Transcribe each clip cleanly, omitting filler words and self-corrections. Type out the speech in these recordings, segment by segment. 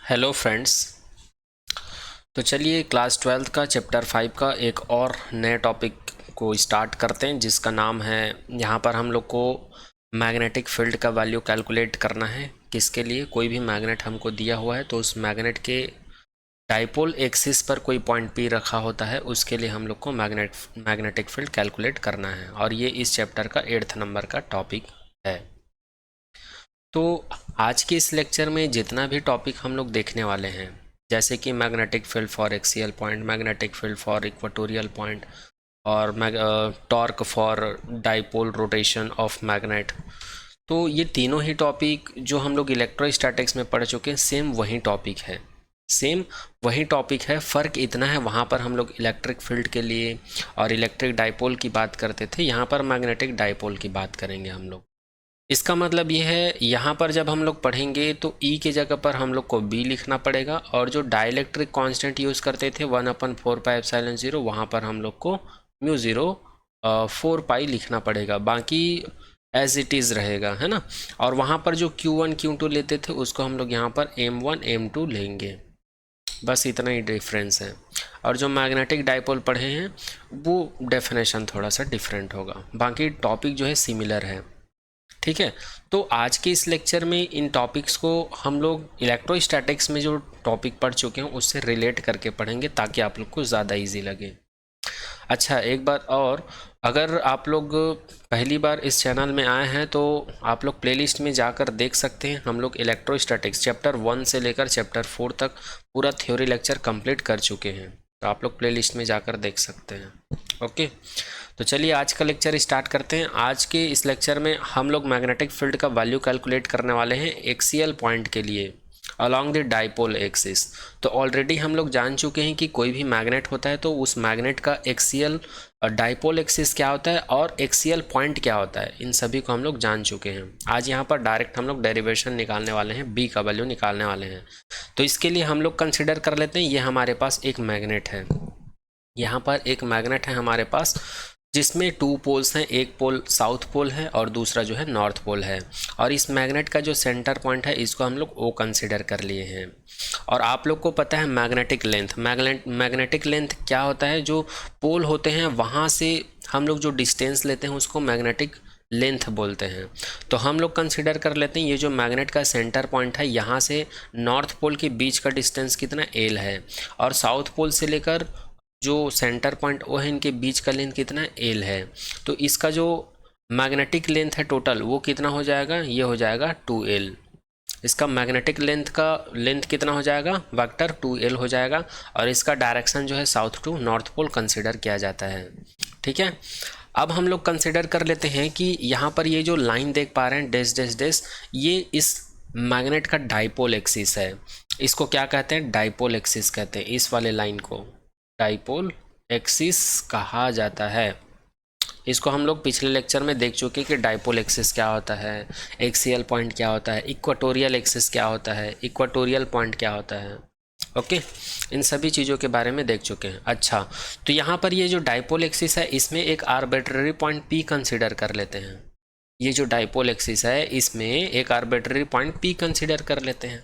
Hello friends. तो चलिए class 12th का चैप्टर 5 का एक और नए टॉपिक को स्टार्ट करते हैं, जिसका नाम है, यहाँ पर हम लोग को मैग्नेटिक फील्ड का वैल्यू कैलकुलेट करना है। किसके लिए? कोई भी मैग्नेट हमको दिया हुआ है तो उस मैग्नेट के डाइपोल एक्सिस पर कोई पॉइंट पी रखा होता है, उसके लिए हम लोग को मैग्नेटिक फील्ड कैलकुलेट करना है, और ये इस चैप्टर का 8th नंबर का टॉपिक है। तो आज के इस लेक्चर में जितना भी टॉपिक हम लोग देखने वाले हैं, जैसे कि magnetic field for axial point, magnetic field for equatorial point, और torque for dipole rotation of magnet, तो ये तीनों ही टॉपिक जो हम लोग इलेक्ट्रोस्टैटिक्स में पढ़ चुके हैं, सेम वही टॉपिक है। सेम वही टॉपिक है, फ़र्क इतना है, वहाँ पर हम लोग इलेक्ट्रिक फील्ड के लिए और इलेक्ट्रिक डाइपोल की बात करते थे, यहाँ पर मैग्नेटिक डाइपोल की बात करेंगे हम लोग। इसका मतलब ये है, यहाँ पर जब हम लोग पढ़ेंगे तो E के जगह पर हम लोग को B लिखना पड़ेगा, और जो डाइलेक्ट्रिक कांस्टेंट यूज़ करते थे 1/4πε0, वहाँ पर हम लोग को μ0 4π लिखना पड़ेगा, बाकी एज इट इज़ रहेगा, है ना। और वहाँ पर जो Q1 Q2 लेते थे उसको हम लोग यहाँ पर M1 M2 लेंगे, बस इतना ही डिफरेंस है। और जो मैग्नेटिक डाइपोल पढ़े हैं वो डेफिनेशन थोड़ा सा डिफरेंट होगा, बाकी टॉपिक जो है सिमिलर है, ठीक है। तो आज के इस लेक्चर में इन टॉपिक्स को हम लोग इलेक्ट्रोस्टैटिक्स में जो टॉपिक पढ़ चुके हैं उससे रिलेट करके पढ़ेंगे, ताकि आप लोग को ज़्यादा इजी लगे। अच्छा, एक बात और, अगर आप लोग पहली बार इस चैनल में आए हैं तो आप लोग प्लेलिस्ट में जाकर देख सकते हैं। हम लोग इलेक्ट्रोस्टैटिक्स चैप्टर 1 से लेकर चैप्टर 4 तक पूरा थ्योरी लेक्चर कंप्लीट कर चुके हैं, तो आप लोग प्लेलिस्ट में जाकर देख सकते हैं। ओके, तो चलिए आज का लेक्चर स्टार्ट करते हैं। आज के इस लेक्चर में हम लोग मैग्नेटिक फील्ड का वैल्यू कैलकुलेट करने वाले हैं एक्सियल पॉइंट के लिए अलॉन्ग द डाइपोल एक्सिस। तो ऑलरेडी हम लोग जान चुके हैं कि कोई भी मैग्नेट होता है तो उस मैग्नेट का एक्सियल डाइपोल एक्सिस क्या होता है और एक्सियल पॉइंट क्या होता है, इन सभी को हम लोग जान चुके हैं। आज यहाँ पर डायरेक्ट हम लोग डेरिवेशन निकालने वाले हैं, बी का वैल्यू निकालने वाले हैं। तो इसके लिए हम लोग कंसिडर कर लेते हैं, ये हमारे पास एक मैग्नेट है, यहाँ पर एक मैग्नेट है हमारे पास, जिसमें 2 पोल्स हैं, एक पोल साउथ पोल है और दूसरा जो है नॉर्थ पोल है। और इस मैग्नेट का जो सेंटर पॉइंट है इसको हम लोग O कंसिडर कर लिए हैं। और आप लोग को पता है मैग्नेटिक लेंथ, मैग्नेटिक लेंथ क्या होता है, जो पोल होते हैं वहाँ से हम लोग जो डिस्टेंस लेते हैं उसको मैग्नेटिक लेंथ बोलते हैं। तो हम लोग कंसिडर कर लेते हैं ये जो मैग्नेट का सेंटर पॉइंट है, यहाँ से नॉर्थ पोल के बीच का डिस्टेंस कितना L है, और साउथ पोल से लेकर जो सेंटर पॉइंट O है इनके बीच का लेंथ कितना L है। तो इसका जो मैग्नेटिक लेंथ है टोटल वो कितना हो जाएगा, ये हो जाएगा 2L। इसका मैग्नेटिक लेंथ कितना हो जाएगा, वेक्टर 2L हो जाएगा, और इसका डायरेक्शन जो है south to north pole consider किया जाता है, ठीक है। अब हम लोग कंसिडर कर लेते हैं कि यहाँ पर ये जो लाइन देख पा रहे हैं डैश डैश डैश, ये इस मैग्नेट का डाइपोल एक्सिस है। इसको क्या कहते हैं, डाइपोल एक्सिस कहते हैं, इस वाले लाइन को डाइपोल एक्सिस कहा जाता है। इसको हम लोग पिछले लेक्चर में देख चुके हैं कि डाइपोल एक्सिस क्या होता है, एक्सियल पॉइंट क्या होता है, इक्वेटोरियल एक्सिस क्या होता है, इक्वेटोरियल पॉइंट क्या होता है। ओके, इन सभी चीज़ों के बारे में देख चुके हैं। अच्छा, तो यहाँ पर ये जो डाइपोल एक्सिस है इसमें एक आर्बिट्ररी पॉइंट P कंसिडर कर लेते हैं। ये जो डाइपोल एक्सिस है इसमें एक आर्बिट्ररी पॉइंट P कंसिडर कर लेते हैं।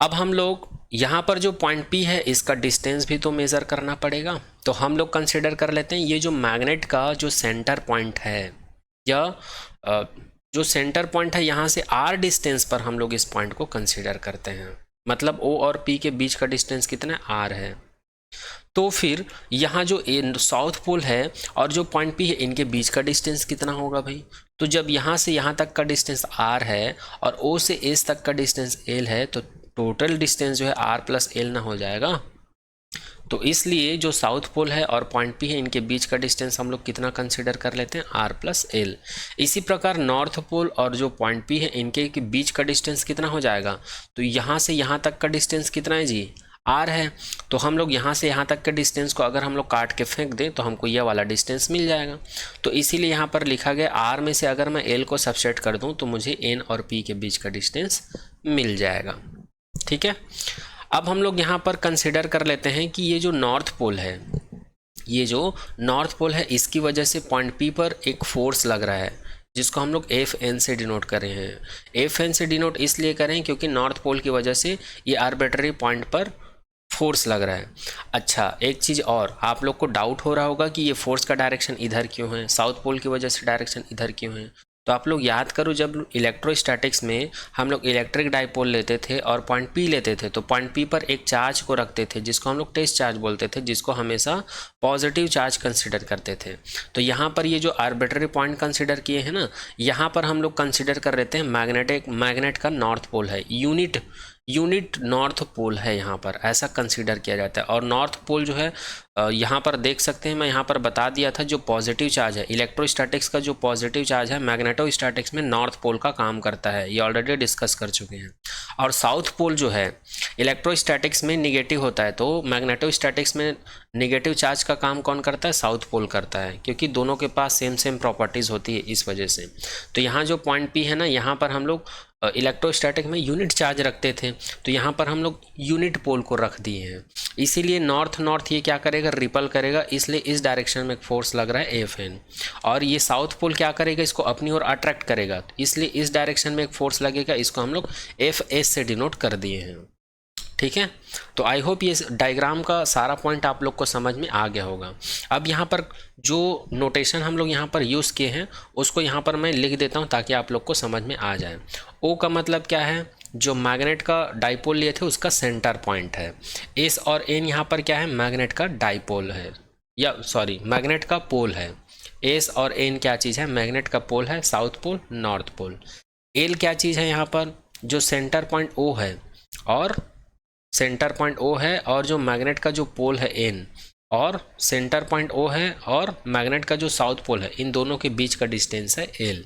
अब हम लोग यहाँ पर जो पॉइंट P है इसका डिस्टेंस भी तो मेज़र करना पड़ेगा, तो हम लोग कंसिडर कर लेते हैं ये जो मैग्नेट का जो सेंटर पॉइंट है, या जो सेंटर पॉइंट है यहाँ से R डिस्टेंस पर हम लोग इस पॉइंट को कंसिडर करते हैं। मतलब O और P के बीच का डिस्टेंस कितना R है। तो फिर यहाँ जो साउथ पोल है और जो पॉइंट P है इनके बीच का डिस्टेंस कितना होगा भाई। तो जब यहाँ से यहाँ तक का डिस्टेंस R है और O से S तक का डिस्टेंस L है, तो टोटल डिस्टेंस जो है R प्लस L ना हो जाएगा। तो इसलिए जो साउथ पोल है और पॉइंट P है इनके बीच का डिस्टेंस हम लोग कितना कंसिडर कर लेते हैं, R प्लस L। इसी प्रकार नॉर्थ पोल और जो पॉइंट P है इनके बीच का डिस्टेंस कितना हो जाएगा, तो यहाँ से यहाँ तक का डिस्टेंस कितना है जी, R है। तो हम लोग यहाँ से यहाँ तक के डिस्टेंस को अगर हम लोग काट के फेंक दें तो हमको यह वाला डिस्टेंस मिल जाएगा। तो इसीलिए यहाँ पर लिखा गया R में से अगर मैं L को सबसेट कर दूँ तो मुझे N और P के बीच का डिस्टेंस मिल जाएगा, ठीक है। अब हम लोग यहाँ पर कंसिडर कर लेते हैं कि ये जो नॉर्थ पोल है, ये जो नॉर्थ पोल है इसकी वजह से पॉइंट P पर एक फोर्स लग रहा है। जिसको हम लोग एफ एन से डिनोट कर रहे हैं। एफ एन से डिनोट इसलिए करें क्योंकि नॉर्थ पोल की वजह से ये आर्बिट्ररी पॉइंट पर फोर्स लग रहा है। अच्छा, एक चीज़ और, आप लोग को डाउट हो रहा होगा कि ये फोर्स का डायरेक्शन इधर क्यों है, साउथ पोल की वजह से डायरेक्शन इधर क्यों है। तो आप लोग याद करो, जब इलेक्ट्रोस्टैटिक्स में हम लोग इलेक्ट्रिक डाइपोल लेते थे और पॉइंट पी लेते थे, तो पॉइंट पी पर एक चार्ज को रखते थे जिसको हम लोग टेस्ट चार्ज बोलते थे, जिसको हमेशा पॉजिटिव चार्ज कंसिडर करते थे। तो यहाँ पर ये जो आर्बिट्ररी पॉइंट कंसिडर किए हैं ना, यहाँ पर हम लोग कंसिडर कर लेते हैं मैग्नेट का नॉर्थ पोल है, यूनिट नॉर्थ पोल है, यहाँ पर ऐसा कंसीडर किया जाता है। और नॉर्थ पोल जो है यहाँ पर देख सकते हैं, मैं यहाँ पर बता दिया था, जो पॉजिटिव चार्ज है इलेक्ट्रोस्टैटिक्स का, जो पॉजिटिव चार्ज है मैग्नेटोस्टैटिक्स में नॉर्थ पोल का काम करता है, ये ऑलरेडी डिस्कस कर चुके हैं। और साउथ पोल जो है इलेक्ट्रोस्टैटिक्स में निगेटिव होता है, तो मैग्नेटोस्टैटिक्स में निगेटिव चार्ज का काम कौन करता है, साउथ पोल करता है, क्योंकि दोनों के पास सेम प्रॉपर्टीज़ होती है इस वजह से। तो यहाँ जो पॉइंट पी है ना, यहाँ पर हम लोग इलेक्ट्रोस्टैटिक में यूनिट चार्ज रखते थे, तो यहाँ पर हम लोग यूनिट पोल को रख दिए हैं, इसीलिए नॉर्थ ये क्या करेगा, रिपल करेगा, इसलिए इस डायरेक्शन में फोर्स लग रहा है एफ एन। और ये साउथ पोल क्या करेगा, इसको अपनी ओर अट्रैक्ट करेगा, इसलिए इस डायरेक्शन में एक फोर्स लगेगा, इसको हम लोग एफ एस से डिनोट कर दिए हैं। ठीक है, तो आई होप ये डायग्राम का सारा पॉइंट आप लोग को समझ में आ गया होगा। अब यहाँ पर जो नोटेशन हम लोग यहाँ पर यूज़ किए हैं उसको यहाँ पर मैं लिख देता हूँ ताकि आप लोग को समझ में आ जाए। ओ का मतलब क्या है, जो मैग्नेट का डाइपोल लिए थे उसका सेंटर पॉइंट है। एस और एन यहाँ पर क्या है, मैग्नेट का डाइपोल है, या सॉरी मैग्नेट का पोल है। एस और एन क्या चीज़ है, मैग्नेट का पोल है, south pole north pole. L क्या चीज़ है, यहाँ पर जो सेंटर पॉइंट ओ है, और सेंटर पॉइंट ओ है, और जो मैग्नेट का जो पोल है एन, और सेंटर पॉइंट ओ है और मैग्नेट का जो साउथ पोल है, इन दोनों के बीच का डिस्टेंस है एल।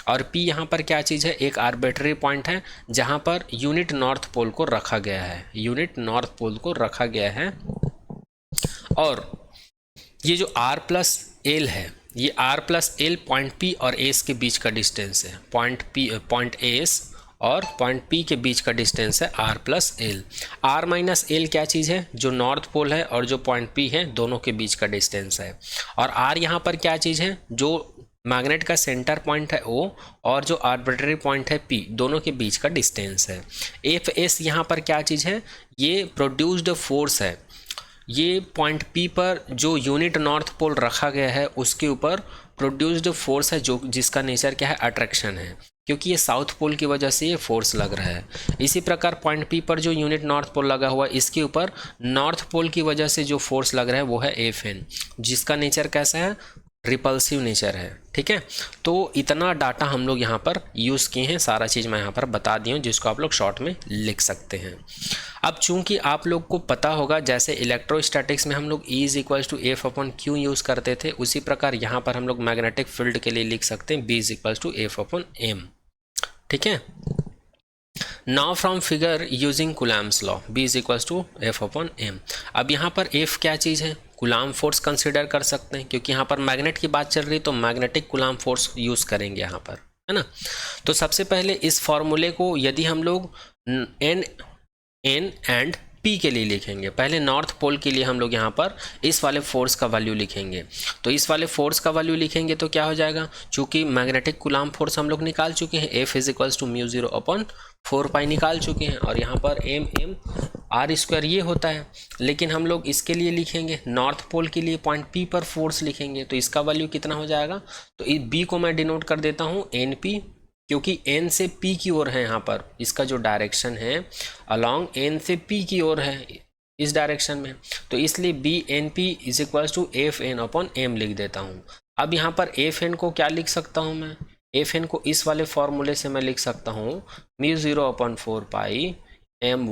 और पी यहाँ पर क्या चीज़ है, एक आर्बिट्ररी पॉइंट है जहाँ पर यूनिट नॉर्थ पोल को रखा गया है, यूनिट नॉर्थ पोल को रखा गया है। और ये जो आर प्लस एल है, ये R plus L point P और एस के बीच का डिस्टेंस है, पॉइंट एस और पॉइंट पी के बीच का डिस्टेंस है R plus L. R minus L क्या चीज़ है, जो नॉर्थ पोल है और जो पॉइंट पी है, दोनों के बीच का डिस्टेंस है। और आर यहाँ पर क्या चीज़ है, जो मैग्नेट का सेंटर पॉइंट है ओ और जो आर्बिट्ररी पॉइंट है पी, दोनों के बीच का डिस्टेंस है। एफ एस यहाँ पर क्या चीज़ है, ये प्रोड्यूस्ड फोर्स है, ये पॉइंट पी पर जो यूनिट नॉर्थ पोल रखा गया है उसके ऊपर प्रोड्यूस्ड फोर्स है, जो जिसका नेचर क्या है, अट्रैक्शन है, क्योंकि ये साउथ पोल की वजह से ये फोर्स लग रहा है। इसी प्रकार पॉइंट पी पर जो यूनिट नॉर्थ पोल लगा हुआ है, इसके ऊपर नॉर्थ पोल की वजह से जो फोर्स लग रहा है वो है एफ एन, जिसका नेचर कैसा है, रिपल्सिव नेचर है। ठीक है, तो इतना डाटा हम लोग यहाँ पर यूज़ किए हैं, सारा चीज़ मैं यहाँ पर बता दी हूँ, जिसको आप लोग शॉर्ट में लिख सकते हैं। अब चूंकि आप लोग को पता होगा, जैसे इलेक्ट्रोस्टैटिक्स में हम लोग E is equals to F upon Q use करते थे, उसी प्रकार यहाँ पर हम लोग मैग्नेटिक फील्ड के लिए लिख सकते हैं B is equals to F upon M. ठीक है, now from figure using Coulomb's law B is equals to F upon M. अब यहाँ पर F क्या चीज़ है, कुलाम फोर्स कंसिडर कर सकते हैं, क्योंकि यहाँ पर मैग्नेट की बात चल रही, तो मैग्नेटिक कुलाम फोर्स यूज़ करेंगे यहाँ पर, है ना। तो सबसे पहले इस फॉर्मूले को यदि हम लोग एन एंड पी के लिए लिखेंगे, पहले नॉर्थ पोल के लिए हम लोग यहाँ पर इस वाले फोर्स का वैल्यू लिखेंगे। तो इस वाले फोर्स का वैल्यू लिखेंगे तो क्या हो जाएगा, चूंकि मैग्नेटिक कुलाम फोर्स हम लोग निकाल चुके हैं, F is equals to mu 0 upon 4 pi निकाल चुके हैं, और यहाँ पर एम आर स्क्वायर ये होता है। लेकिन हम लोग इसके लिए लिखेंगे, नॉर्थ पोल के लिए पॉइंट पी पर फोर्स लिखेंगे, तो इसका वैल्यू कितना हो जाएगा, तो इस बी को मैं डिनोट कर देता हूँ एन पी, क्योंकि एन से पी की ओर है, यहाँ पर इसका जो डायरेक्शन है अलॉन्ग एन से पी की ओर है इस डायरेक्शन में, तो इसलिए B N P is equals to F N upon M लिख देता हूँ। अब यहाँ पर एफ एन को क्या लिख सकता हूँ मैं, एफ एन को इस वाले फॉर्मूले से मैं लिख सकता हूँ म्यू 0 अपॉन 4 पाई एम,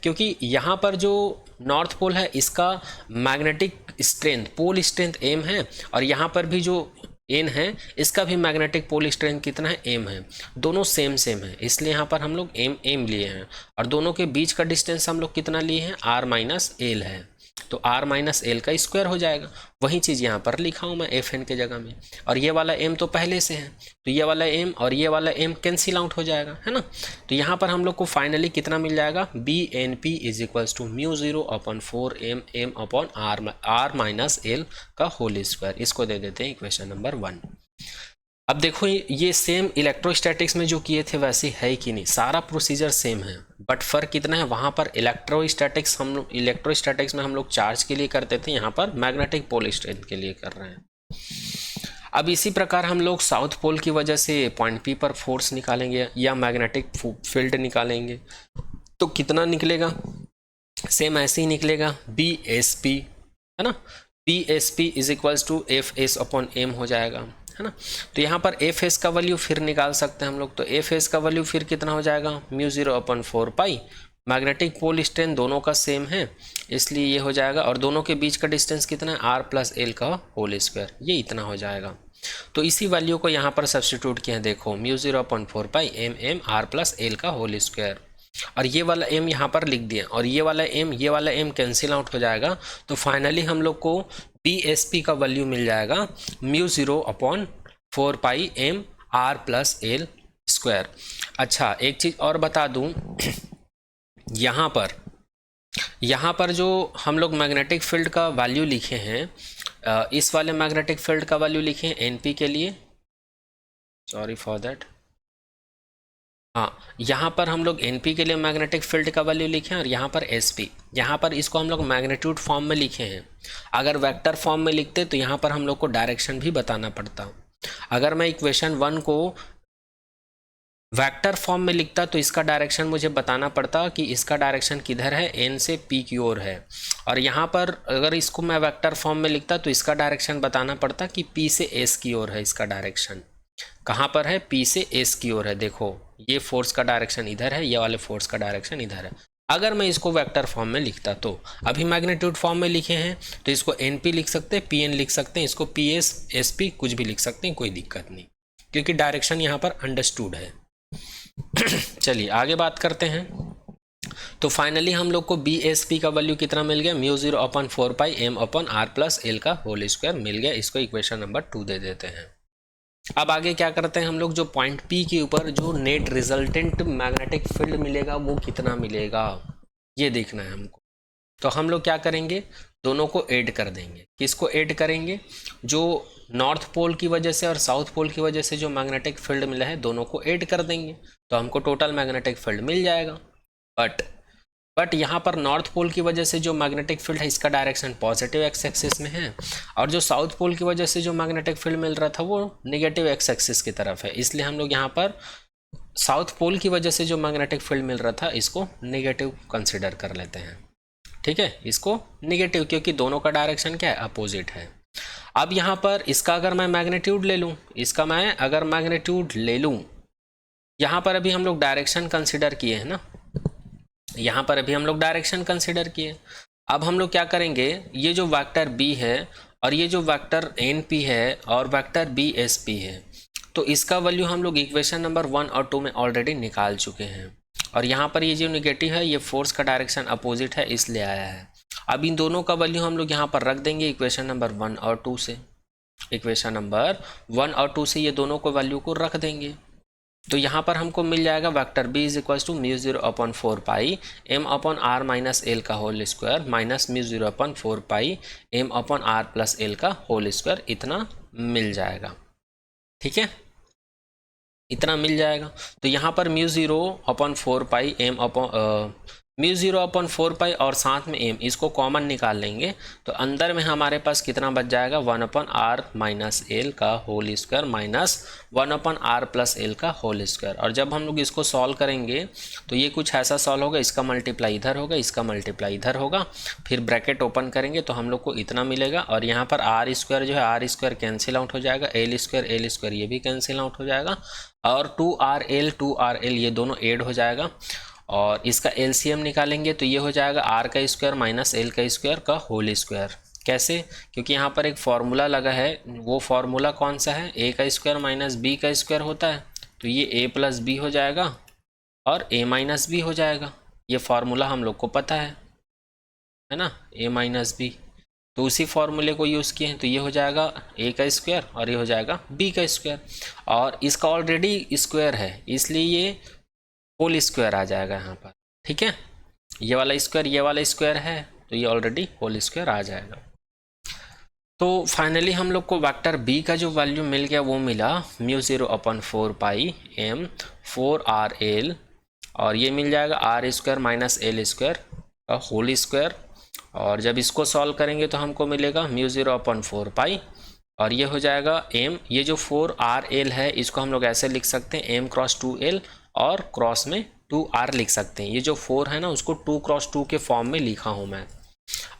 क्योंकि यहाँ पर जो नॉर्थ पोल है इसका magnetic strength, pole strength M है, और यहाँ पर भी जो एन है इसका भी मैग्नेटिक पोल स्ट्रेंथ कितना है, एम है, दोनों सेम है, इसलिए यहाँ पर हम लोग एम लिए हैं, और दोनों के बीच का डिस्टेंस हम लोग कितना लिए हैं, आर माइनस एल है। तो आर माइनस एल का स्क्वायर हो जाएगा। वही चीज़ यहाँ पर लिखा हूँ मैं एफ एन के जगह में। और ये वाला एम तो पहले से है, तो ये वाला एम और ये वाला एम कैंसिल आउट हो जाएगा, है ना। तो यहाँ पर हम लोग को फाइनली कितना मिल जाएगा, B N P is equals to mu 0/4 M M upon are minus L का होल स्क्वायर। इसको दे देते हैं इक्वेशन नंबर 1। अब देखो ये सेम इलेक्ट्रोस्टैटिक्स में जो किए थे वैसे है कि नहीं, सारा प्रोसीजर सेम है, बट फर्क कितना है, वहाँ पर इलेक्ट्रोस्टैटिक्स में हम लोग चार्ज के लिए करते थे, यहाँ पर मैग्नेटिक पोल स्ट्रेंथ के लिए कर रहे हैं। अब इसी प्रकार हम लोग साउथ पोल की वजह से पॉइंट पी पर फोर्स निकालेंगे या मैग्नेटिक फील्ड निकालेंगे, तो कितना निकलेगा, सेम ऐसे ही निकलेगा, बी एस पी, है ना, B S P is equals to F S upon M हो जाएगा, है ना। तो यहाँ पर एफ एस का वैल्यू फिर निकाल सकते हैं हम लोग, तो एफ एस का वैल्यू फिर कितना हो जाएगा, म्यू 0/4 पाई, मैग्नेटिक पोल स्ट्रेंथ दोनों का सेम है इसलिए ये हो जाएगा, और दोनों के बीच का डिस्टेंस कितना है, आर प्लस एल का होल स्क्वायर, ये इतना हो जाएगा। तो इसी वैल्यू को यहाँ पर सब्स्टिट्यूट किया, देखो mu 0/4 pi m m r plus L का होल स्क्वायर, और ये वाला m यहाँ पर लिख दिया, और ये वाला m कैंसिल आउट हो जाएगा। तो फाइनली हम लोग को BSP का वैल्यू मिल जाएगा mu 0/4 pi m r plus L square. अच्छा एक चीज़ और बता दूं, यहाँ पर जो हम लोग मैग्नेटिक फील्ड का वैल्यू लिखे हैं, इस वाले मैग्नेटिक फील्ड का वैल्यू लिखे हैं NP के लिए, सॉरी फॉर दैट, हाँ यहाँ पर हम लोग NP के लिए मैग्नेटिक फील्ड का वैल्यू लिखे हैं, और यहाँ पर SP, यहाँ पर इसको हम लोग मैग्नीट्यूड फॉर्म में लिखे हैं। अगर वेक्टर फॉर्म में लिखते तो यहाँ पर हम लोग को डायरेक्शन भी बताना पड़ता। अगर मैं इक्वेशन 1 को वेक्टर फॉर्म में लिखता तो इसका डायरेक्शन मुझे बताना पड़ता कि इसका डायरेक्शन किधर है, N से P की ओर है, और यहाँ पर अगर इसको मैं वेक्टर फॉर्म में लिखता तो इसका डायरेक्शन बताना पड़ता कि P से S की ओर है। इसका डायरेक्शन कहाँ पर है, P से S की ओर है। देखो ये फोर्स का डायरेक्शन इधर है, ये वाले फोर्स का डायरेक्शन इधर है। अगर मैं इसको वेक्टर फॉर्म में लिखता, तो अभी मैग्नीट्यूड फॉर्म में लिखे हैं तो इसको NP लिख सकते हैं, PN लिख सकते हैं, इसको PS SP कुछ भी लिख सकते हैं, कोई दिक्कत नहीं, क्योंकि डायरेक्शन यहाँ पर अंडरस्टूड है। चलिए आगे बात करते हैं। तो फाइनली हम लोग को BSP का वैल्यू कितना मिल गया, mu 0/4 pi M upon are plus L का होल स्क्वायर मिल गया। इसको इक्वेशन नंबर 2 दे देते हैं। अब आगे क्या करते हैं हम लोग, जो पॉइंट P के ऊपर जो नेट रिजल्टेंट मैग्नेटिक फील्ड मिलेगा वो कितना मिलेगा ये देखना है हमको। तो हम लोग क्या करेंगे, दोनों को ऐड कर देंगे। किसको ऐड करेंगे, जो नॉर्थ पोल की वजह से और साउथ पोल की वजह से जो मैग्नेटिक फील्ड मिला है दोनों को ऐड कर देंगे, तो हमको टोटल मैग्नेटिक फील्ड मिल जाएगा। बट यहाँ पर नॉर्थ पोल की वजह से जो मैग्नेटिक फील्ड है इसका डायरेक्शन पॉजिटिव एक्स एक्सिस में है, और जो साउथ पोल की वजह से जो मैग्नेटिक फील्ड मिल रहा था वो नेगेटिव एक्स एक्सिस की तरफ है। इसलिए हम लोग यहाँ पर साउथ पोल की वजह से जो मैग्नेटिक फील्ड मिल रहा था इसको नेगेटिव कंसिडर कर लेते हैं। ठीक है, इसको नेगेटिव, क्योंकि दोनों का डायरेक्शन क्या है, अपोजिट है। अब यहाँ पर इसका अगर मैं मैग्नीट्यूड ले लूँ, इसका मैं अगर मैग्नीट्यूड ले लूँ, यहाँ पर अभी हम लोग डायरेक्शन कंसिडर किए हैं ना, यहाँ पर अभी हम लोग डायरेक्शन कंसिडर किए। अब हम लोग क्या करेंगे, ये जो वेक्टर B है और ये जो वेक्टर NP है और वेक्टर BSP है, तो इसका वैल्यू हम लोग इक्वेशन नंबर 1 और 2 में ऑलरेडी निकाल चुके हैं। और यहाँ पर ये जो नेगेटिव है ये फोर्स का डायरेक्शन अपोजिट है इसलिए आया है। अब इन दोनों का वैल्यू हम लोग यहाँ पर रख देंगे इक्वेशन नंबर 1 और 2 से। इक्वेशन नंबर 1 और 2 से ये दोनों को वैल्यू को रख देंगे, तो यहाँ पर हमको मिल जाएगा vector B is equals to mu 0/4 pi M upon are minus L का whole square minus mu 0/4 pi M upon are plus L का होल स्क्वायर, इतना मिल जाएगा। ठीक है, इतना मिल जाएगा। तो यहाँ पर mu 0/4 pi M upon mu 0/4 पाई और साथ में एम, इसको कॉमन निकाल लेंगे तो अंदर में हमारे पास कितना बच जाएगा, 1/r माइनस एल का whole square minus 1/r plus L का होल स्क्वायर। और जब हम लोग इसको सॉल्व करेंगे तो ये कुछ ऐसा सॉल्व होगा, इसका मल्टीप्लाई इधर होगा, इसका मल्टीप्लाई इधर होगा, फिर ब्रैकेट ओपन करेंगे तो हम लोग को इतना मिलेगा। और यहाँ पर आर स्क्वायर जो है आर स्क्वायर कैंसिल आउट हो जाएगा, एल स्क्वायर ये भी कैंसिल आउट हो जाएगा, और 2rl ये दोनों ऐड हो जाएगा। और इसका LCM निकालेंगे तो ये हो जाएगा r का स्क्वायर माइनस एल का स्क्वायर का होल स्क्वायर। कैसे, क्योंकि यहाँ पर एक फॉर्मूला लगा है, वो फॉर्मूला कौन सा है, a का स्क्वायर माइनस b का स्क्वायर होता है, तो ये a प्लस b हो जाएगा और a माइनस b हो जाएगा। ये फॉर्मूला हम लोग को पता है। है ना, a माइनस बी। तो उसी फॉर्मूले को यूज़ किए हैं, तो ये हो जाएगा a का स्क्वायर और ये हो जाएगा b का स्क्वायर, और इसका ऑलरेडी स्क्वायर है इसलिए ये होल स्क्वायर आ जाएगा यहाँ पर। ठीक है, ये वाला स्क्वायर है तो ये ऑलरेडी होल स्क्वायर आ जाएगा। तो फाइनली हम लोग को वेक्टर b का जो वैल्यू मिल गया वो मिला μ0/4πm 4rl, और ये मिल जाएगा R square minus L square का होल स्क्वायर, और जब इसको सॉल्व करेंगे तो हमको मिलेगा μ0/4π, और ये हो जाएगा m, ये जो 4rl है इसको हम लोग ऐसे लिख सकते हैं m क्रॉस 2l, और क्रॉस में 2r लिख सकते हैं। ये जो 4 है ना उसको 2 क्रॉस 2 के फॉर्म में लिखा हूँ मैं,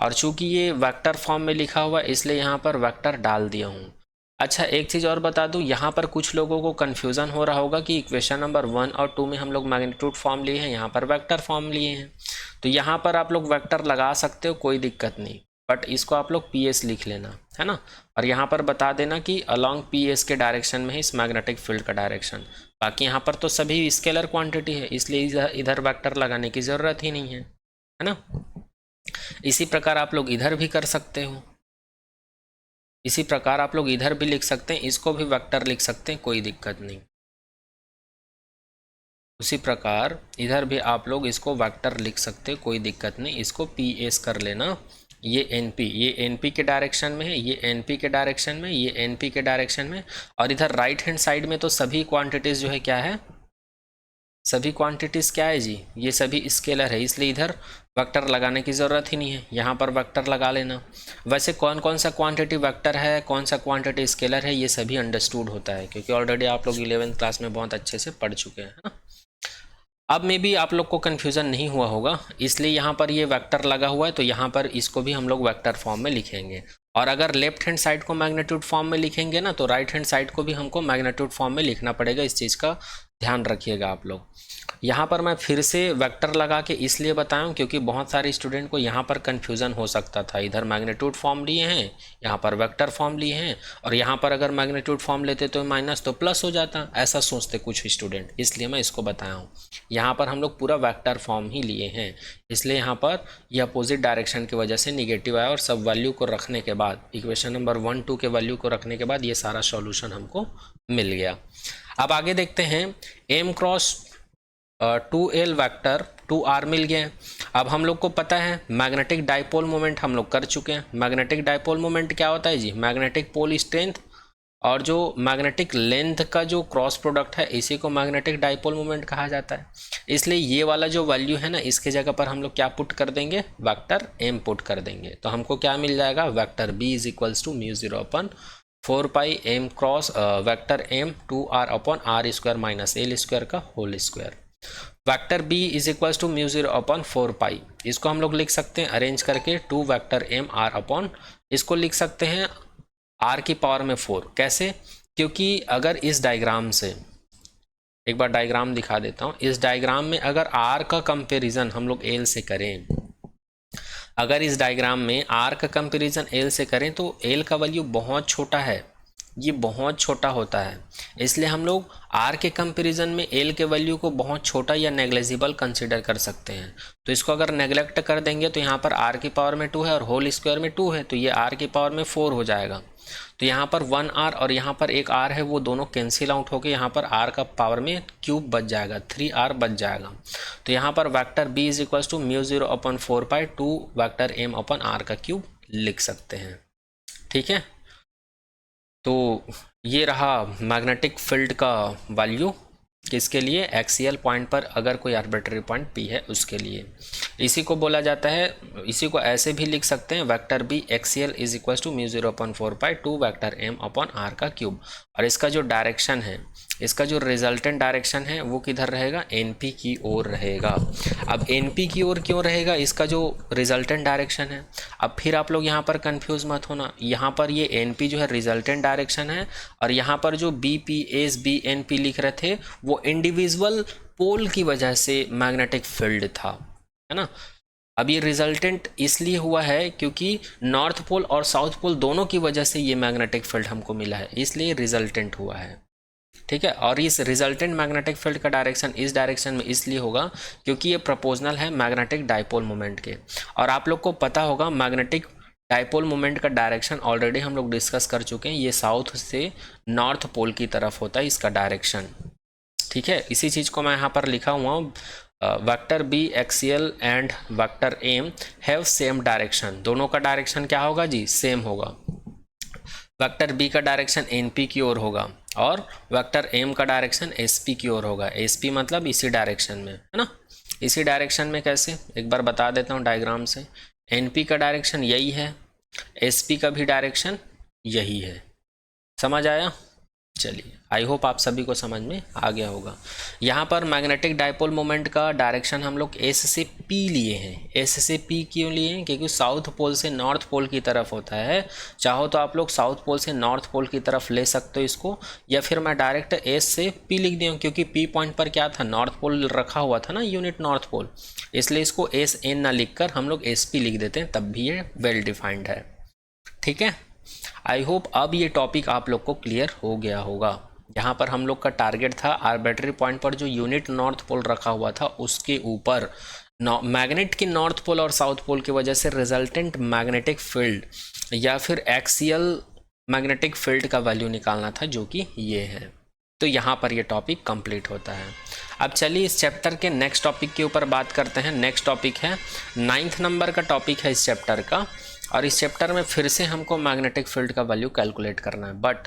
और चूंकि ये वेक्टर फॉर्म में लिखा हुआ है इसलिए यहाँ पर वेक्टर डाल दिया हूँ। अच्छा, एक चीज़ और बता दूँ, यहाँ पर कुछ लोगों को कन्फ्यूज़न हो रहा होगा कि इक्वेशन नंबर 1 और 2 में हम लोग मैग्नीट्यूड फॉर्म लिए हैं, यहाँ पर वेक्टर फॉर्म लिए हैं। तो यहाँ पर आप लोग वेक्टर लगा सकते हो, कोई दिक्कत नहीं, बट इसको आप लोग पी एस लिख लेना, है ना। और यहाँ पर बता देना कि अलॉन्ग पी एस के डायरेक्शन में ही इस मैग्नेटिक फील्ड का डायरेक्शन। बाकी यहाँ पर तो सभी स्केलर क्वान्टिटी है इसलिए इधर वेक्टर लगाने की ज़रूरत ही नहीं है ना। इसी प्रकार आप लोग इधर भी कर सकते हो, इसी प्रकार आप लोग इधर भी लिख सकते हैं, इसको भी वेक्टर लिख सकते हैं, कोई दिक्कत नहीं। उसी प्रकार इधर भी आप लोग इसको वेक्टर लिख सकते हैं, कोई दिक्कत नहीं। इसको पी एस कर लेना, ये एन पी के डायरेक्शन में है, ये एन पी के डायरेक्शन में, ये एन पी के डायरेक्शन में, और इधर राइट हैंड साइड में तो सभी क्वांटिटीज़ जो है क्या है, सभी क्वांटिटीज़ क्या है जी, ये सभी स्केलर है, इसलिए इधर वेक्टर लगाने की ज़रूरत ही नहीं है, यहाँ पर वेक्टर लगा लेना। वैसे कौन कौन सा क्वांटिटी वेक्टर है, कौन सा क्वांटिटी स्केलर है, ये सभी अंडरस्टूड होता है क्योंकि ऑलरेडी आप लोग 11th क्लास में बहुत अच्छे से पढ़ चुके हैं, है ना। अब में भी आप लोग को कन्फ्यूज़न नहीं हुआ होगा, इसलिए यहाँ पर ये वेक्टर लगा हुआ है तो यहाँ पर इसको भी हम लोग वेक्टर फॉर्म में लिखेंगे, और अगर लेफ्ट हैंड साइड को मैग्नीट्यूड फॉर्म में लिखेंगे ना तो राइट हैंड साइड को भी हमको मैग्नीट्यूड फॉर्म में लिखना पड़ेगा। इस चीज़ का ध्यान रखिएगा आप लोग। यहाँ पर मैं फिर से वेक्टर लगा के इसलिए बताऊँ क्योंकि बहुत सारे स्टूडेंट को यहाँ पर कन्फ्यूज़न हो सकता था, इधर मैग्नीट्यूड फॉर्म लिए हैं, यहाँ पर वेक्टर फॉर्म लिए हैं, और यहाँ पर अगर मैग्नीट्यूड फॉर्म लेते तो माइनस तो प्लस हो जाता, ऐसा सोचते कुछ स्टूडेंट, इसलिए मैं इसको बताया हूँ। यहाँ पर हम लोग पूरा वेक्टर फॉर्म ही लिए हैं, इसलिए यहाँ पर यह अपोजिट डायरेक्शन की वजह से निगेटिव आया, और सब वैल्यू को रखने के बाद, इक्वेशन नंबर 1 2 के वैल्यू को रखने के बाद ये सारा सॉल्यूशन हमको मिल गया। अब आगे देखते हैं, m cross 2l vector 2r मिल गया है। अब हम लोग को पता है मैग्नेटिक डाइपोल मोमेंट हम लोग कर चुके हैं। मैग्नेटिक डाइपोल मोमेंट क्या होता है जी, मैग्नेटिक पोल स्ट्रेंथ और जो मैग्नेटिक लेंथ का जो क्रॉस प्रोडक्ट है इसी को मैग्नेटिक डाइपोल मोमेंट कहा जाता है। इसलिए ये वाला जो वैल्यू है ना इसके जगह पर हम लोग क्या पुट कर देंगे, वेक्टर m पुट कर देंगे, तो हमको क्या मिल जाएगा, vector b is equals to μ0/4πm cross vector m 2r/r square minus L square का whole square. Vector b is equals to μ0/4π, इसको हम लोग लिख सकते हैं अरेंज करके 2 वेक्टर m r/, इसको लिख सकते हैं r की पावर में 4। कैसे, क्योंकि अगर इस डायग्राम से, एक बार डायग्राम दिखा देता हूँ, इस डायग्राम में अगर r का कंपैरिजन हम लोग l से करें, अगर इस डायग्राम में r का कंपैरिजन l से करें तो l का वैल्यू बहुत छोटा है, ये बहुत छोटा होता है, इसलिए हम लोग r के कंपैरिजन में l के वैल्यू को बहुत छोटा या नेग्लेजिबल कंसीडर कर सकते हैं। तो इसको अगर नेग्लेक्ट कर देंगे तो यहाँ पर r की पावर में 2 है और होल स्क्वायर में 2 है, तो ये r की पावर में 4 हो जाएगा। तो यहाँ पर 1r और यहाँ पर एक r है, वो दोनों कैंसिल आउट होकर यहाँ पर r का पावर में क्यूब बच जाएगा, 3r बच जाएगा। तो यहाँ पर vector b is equals to μ0/4π 2 vector m/r का क्यूब लिख सकते हैं। ठीक है, तो ये रहा मैग्नेटिक फील्ड का वैल्यू, किसके लिए, एक्सियल पॉइंट पर अगर कोई आर्बिट्ररी पॉइंट P है उसके लिए। इसी को बोला जाता है, इसी को ऐसे भी लिख सकते हैं, vector B axial is equal to μ0/4π 2 vector m/r का क्यूब, और इसका जो डायरेक्शन है, इसका जो रिजल्टेंट डायरेक्शन है वो किधर रहेगा, NP की ओर रहेगा। अब NP की ओर क्यों रहेगा, इसका जो रिजल्टेंट डायरेक्शन है। अब फिर आप लोग यहाँ पर कंफ्यूज मत होना, यहाँ पर ये NP जो है रिजल्टेंट डायरेक्शन है, और यहाँ पर जो BPS BNP लिख रहे थे वो इंडिविजुअल पोल की वजह से मैग्नेटिक फील्ड था, है ना। अब ये रिजल्टेंट इसलिए हुआ है क्योंकि नॉर्थ पोल और साउथ पोल दोनों की वजह से ये मैग्नेटिक फील्ड हमको मिला है, इसलिए रिजल्टेंट हुआ है। ठीक है। और इस रिजल्टेंट मैग्नेटिक फील्ड का डायरेक्शन इस डायरेक्शन में इसलिए होगा क्योंकि ये प्रोपोर्शनल है मैग्नेटिक डाइपोल मोमेंट के। और आप लोग को पता होगा मैग्नेटिक डाइपोल मोमेंट का डायरेक्शन ऑलरेडी हम लोग डिस्कस कर चुके हैं, ये साउथ से नॉर्थ पोल की तरफ होता है इसका डायरेक्शन। ठीक है, इसी चीज़ को मैं यहाँ पर लिखा हुआ हूँ, vector B axial and vector M have same direction. दोनों का डायरेक्शन क्या होगा जी, सेम होगा। वेक्टर बी का डायरेक्शन एन पी की ओर होगा और वेक्टर एम का डायरेक्शन एस पी की ओर होगा। एस पी मतलब इसी डायरेक्शन में, है ना। इसी डायरेक्शन में कैसे, एक बार बता देता हूँ डायग्राम से। एन पी का डायरेक्शन यही है, एस पी का भी डायरेक्शन यही है। समझ आया? चलिए, आई होप आप सभी को समझ में आ गया होगा। यहाँ पर मैग्नेटिक डाइपोल मोमेंट का डायरेक्शन हम लोग एस से पी लिए हैं। एस से पी क्यों लिए हैं? क्योंकि साउथ पोल से नॉर्थ पोल की तरफ होता है। चाहो तो आप लोग साउथ पोल से नॉर्थ पोल की तरफ ले सकते हो इसको, या फिर मैं डायरेक्ट एस से पी लिख दिया हूँ क्योंकि पी पॉइंट पर क्या था, नॉर्थ पोल रखा हुआ था ना, यूनिट नॉर्थ पोल, इसलिए इसको एस एन ना लिख कर हम लोग एस पी लिख देते हैं, तब भी ये वेल डिफाइंड है। ठीक है, आई होप अब ये टॉपिक आप लोग को क्लियर हो गया होगा। यहाँ पर हम लोग का टारगेट था आर्बिट्री पॉइंट पर जो यूनिट नॉर्थ पोल रखा हुआ था उसके ऊपर मैग्नेट की नॉर्थ पोल और साउथ पोल की वजह से रिजल्टेंट मैग्नेटिक फील्ड या फिर एक्सियल मैग्नेटिक फील्ड का वैल्यू निकालना था, जो कि ये है। तो यहाँ पर ये टॉपिक कंप्लीट होता है। अब चलिए इस चैप्टर के नेक्स्ट टॉपिक के ऊपर बात करते हैं। नेक्स्ट टॉपिक है 9th नंबर का टॉपिक है इस चैप्टर का, और इस चैप्टर में फिर से हमको मैग्नेटिक फील्ड का वैल्यू कैलकुलेट करना है, बट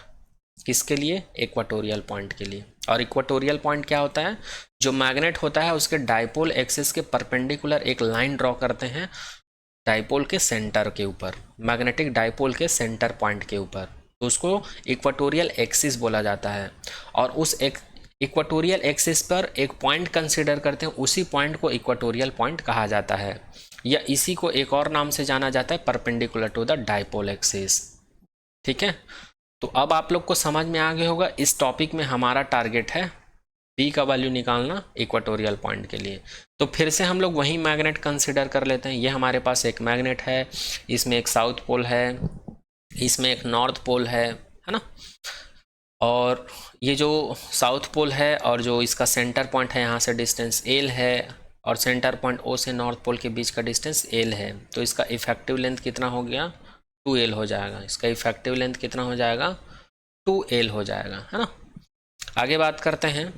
किसके लिए, इक्वेटोरियल पॉइंट के लिए। और इक्वेटोरियल पॉइंट क्या होता है, जो मैग्नेट होता है उसके डाइपोल एक्सिस के परपेंडिकुलर एक लाइन ड्रॉ करते हैं डाइपोल के सेंटर के ऊपर, मैग्नेटिक डाइपोल के सेंटर पॉइंट के ऊपर, तो उसको इक्वेटोरियल एक्सिस बोला जाता है। और उस एक इक्वेटोरियल एक्सिस पर एक पॉइंट कंसीडर करते हैं, उसी पॉइंट को इक्वेटोरियल पॉइंट कहा जाता है, या इसी को एक और नाम से जाना जाता है perpendicular to the dipole axis. ठीक है, तो अब आप लोग को समझ में आ गया होगा इस टॉपिक में हमारा टारगेट है पी का वैल्यू निकालना इक्वेटोरियल पॉइंट के लिए। तो फिर से हम लोग वही मैग्नेट कंसीडर कर लेते हैं। ये हमारे पास एक मैग्नेट है, इसमें एक साउथ पोल है, इसमें एक नॉर्थ पोल है ना। और ये जो साउथ पोल है और जो इसका सेंटर पॉइंट है यहाँ से डिस्टेंस एल है, और सेंटर पॉइंट ओ से नॉर्थ पोल के बीच का डिस्टेंस एल है। तो इसका इफेक्टिव लेंथ कितना हो गया, 2l हो जाएगा। इसका इफेक्टिव लेंथ कितना हो जाएगा, 2l हो जाएगा, है ना। आगे बात करते हैं।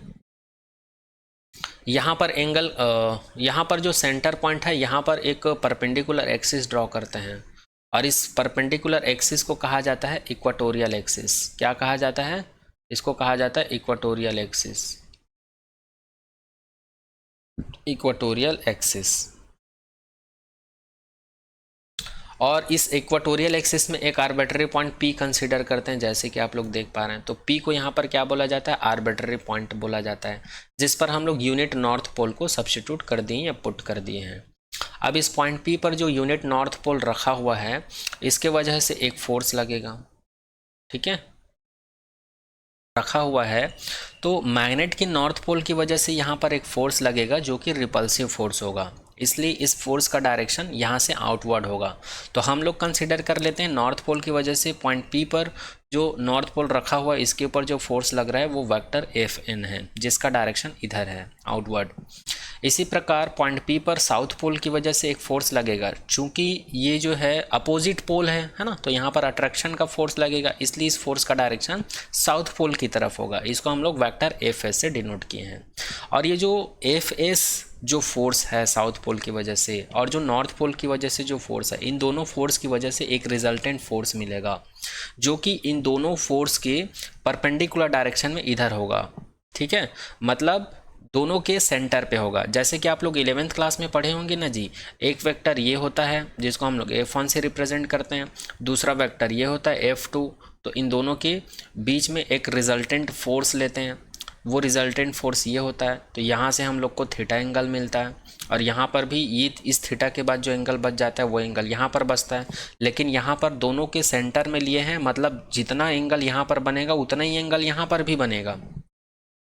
यहाँ पर एंगल, यहाँ पर जो सेंटर पॉइंट है यहाँ पर एक परपेंडिकुलर एक्सिस ड्रॉ करते हैं, और इस परपेंडिकुलर एक्सिस को कहा जाता है इक्वेटोरियल एक्सिस। क्या कहा जाता है, इसको कहा जाता है इक्वेटोरियल एक्सिस, इक्वेटोरियल एक्सिस। और इस इक्वेटोरियल एक्सिस में एक आर्बिट्ररी पॉइंट P कंसीडर करते हैं, जैसे कि आप लोग देख पा रहे हैं। तो P को यहाँ पर क्या बोला जाता है, आर्बिट्ररी पॉइंट बोला जाता है, जिस पर हम लोग यूनिट नॉर्थ पोल को सब्स्टिट्यूट कर दिए या पुट कर दिए हैं। अब इस पॉइंट P पर जो यूनिट नॉर्थ पोल रखा हुआ है, इसके वजह से एक फोर्स लगेगा। ठीक है, रखा हुआ है तो मैग्नेट की नॉर्थ पोल की वजह से यहाँ पर एक फोर्स लगेगा जो कि रिपल्सिव फोर्स होगा, इसलिए इस फोर्स का डायरेक्शन यहाँ से आउटवर्ड होगा। तो हम लोग कंसीडर कर लेते हैं नॉर्थ पोल की वजह से पॉइंट P पर जो नॉर्थ पोल रखा हुआ है इसके ऊपर जो फोर्स लग रहा है वो वेक्टर Fn है, जिसका डायरेक्शन इधर है, आउटवर्ड। इसी प्रकार पॉइंट P पर साउथ पोल की वजह से एक फोर्स लगेगा, चूंकि ये जो है अपोजिट पोल है ना, तो यहाँ पर अट्रैक्शन का फोर्स लगेगा, इसलिए इस फोर्स का डायरेक्शन साउथ पोल की तरफ होगा। इसको हम लोग वेक्टर Fs से डिनोट किए हैं। और ये जो Fs जो फोर्स है साउथ पोल की वजह से और जो नॉर्थ पोल की वजह से जो फोर्स है, इन दोनों फोर्स की वजह से एक रिजल्टेंट फोर्स मिलेगा, जो कि इन दोनों फोर्स के परपेंडिकुलर डायरेक्शन में इधर होगा। ठीक है, मतलब दोनों के सेंटर पे होगा। जैसे कि आप लोग 11th क्लास में पढ़े होंगे ना जी, एक वेक्टर ये होता है जिसको हम लोग F1 से रिप्रेजेंट करते हैं, दूसरा वेक्टर ये होता है F2। तो इन दोनों के बीच में एक रिजल्टेंट फोर्स लेते हैं, वो रिजल्टेंट फोर्स ये होता है। तो यहाँ से हम लोग को थीटा एंगल मिलता है, और यहाँ पर भी ये इस थीटा के बाद जो एंगल बच जाता है वो एंगल यहाँ पर बचता है। लेकिन यहाँ पर दोनों के सेंटर में लिए हैं, मतलब जितना एंगल यहाँ पर बनेगा उतना ही एंगल यहाँ पर भी बनेगा।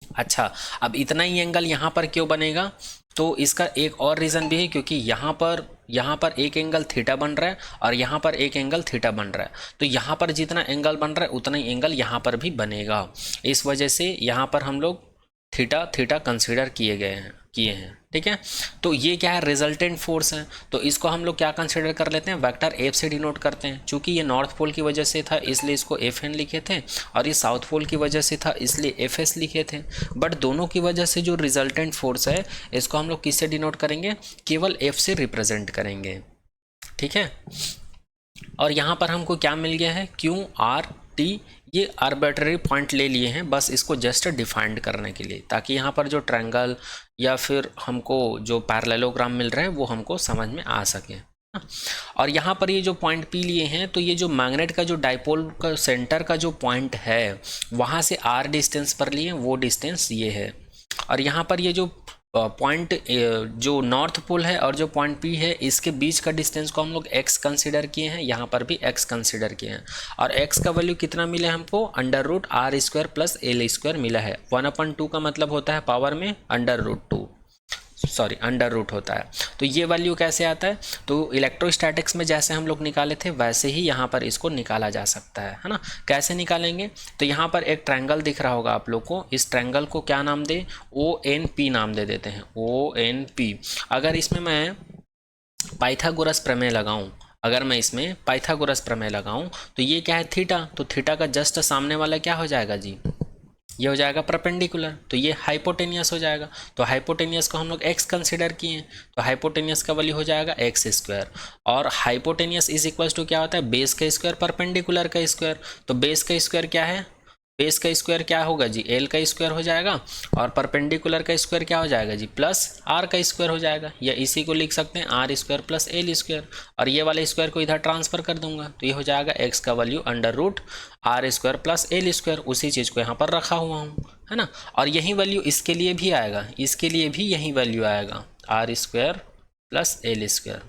अच्छा, अब इतना ही एंगल यहाँ पर क्यों बनेगा, तो इसका एक और रीज़न भी है, क्योंकि यहाँ पर एक एंगल थीटा बन रहा है और यहाँ पर एक एंगल थीटा बन रहा है, तो यहाँ पर जितना एंगल बन रहा है उतना ही एंगल यहाँ पर भी बनेगा। इस वजह से यहाँ पर हम लोग थीटा थीटा कंसीडर किए हैं। ठीक है, तो ये क्या है, रिजल्टेंट फोर्स है, तो इसको हम लोग क्या कंसीडर कर लेते हैं, वेक्टर एफ से डिनोट करते हैं। चूंकि ये नॉर्थ पोल की वजह से था इसलिए इसको एफ एन लिखे थे, और ये साउथ पोल की वजह से था इसलिए एफ एस लिखे थे। बट दोनों की वजह से जो रिजल्टेंट फोर्स है इसको हम लोग किससे डिनोट करेंगे, केवल एफ से रिप्रेजेंट करेंगे। ठीक है, और यहाँ पर हमको क्या मिल गया है, क्यू आर टी, ये आर्बिट्ररी पॉइंट ले लिए हैं बस इसको जस्ट डिफाइंड करने के लिए, ताकि यहाँ पर जो ट्रायंगल या फिर हमको जो पैरेललोग्राम मिल रहे हैं वो हमको समझ में आ सके। और यहाँ पर ये जो पॉइंट पी लिए हैं, तो ये जो मैग्नेट का जो डाइपोल का सेंटर का जो पॉइंट है वहाँ से आर डिस्टेंस पर लिए, वो डिस्टेंस ये है। और यहाँ पर ये जो पॉइंट जो नॉर्थ पोल है और जो पॉइंट पी है इसके बीच का डिस्टेंस को हम लोग x कंसिडर किए हैं, यहाँ पर भी x कंसिडर किए हैं। और x का वैल्यू कितना मिला है हमको, √r² प्लस l² मिला है। 1/2 का मतलब होता है पावर में अंडर रूट होता है। तो ये वैल्यू कैसे आता है, तो इलेक्ट्रोस्टैटिक्स में जैसे हम लोग निकाले थे वैसे ही यहाँ पर इसको निकाला जा सकता है ना। कैसे निकालेंगे, तो यहाँ पर एक ट्रायंगल दिख रहा होगा आप लोग को, इस ट्रायंगल को क्या नाम दे, ONP नाम दे देते हैं, ONP। अगर इसमें मैं पाइथागोरस प्रमेय लगाऊं, तो ये क्या है, थीटा, तो थीटा का जस्ट सामने वाला क्या हो जाएगा जी, ये हो जाएगा परपेंडिकुलर, तो ये हाइपोटेनियस हो जाएगा। तो हाइपोटेनियस को हम लोग x कंसिडर किए हैं, तो हाइपोटेनियस का वैल्यू हो जाएगा x²। और हाइपोटेनियस इज इक्वल्स टू क्या होता है, बेस का स्क्वायर परपेंडिकुलर का स्क्वायर। तो बेस का स्क्वायर क्या है, बेस का स्क्वायर क्या होगा जी, l का स्क्वायर हो जाएगा, और परपेंडिकुलर का स्क्वायर क्या हो जाएगा जी, प्लस r का स्क्वायर हो जाएगा, या इसी को लिख सकते हैं r² प्लस l²। और ये वाले स्क्वायर को इधर ट्रांसफर कर दूंगा, तो ये हो जाएगा x का वैल्यू √r² प्लस l²। उसी चीज़ को यहाँ पर रखा हुआ हूँ, है ना। और यही वैल्यू इसके लिए भी आएगा, इसके लिए भी यही वैल्यू आएगा, r² प्लस l²।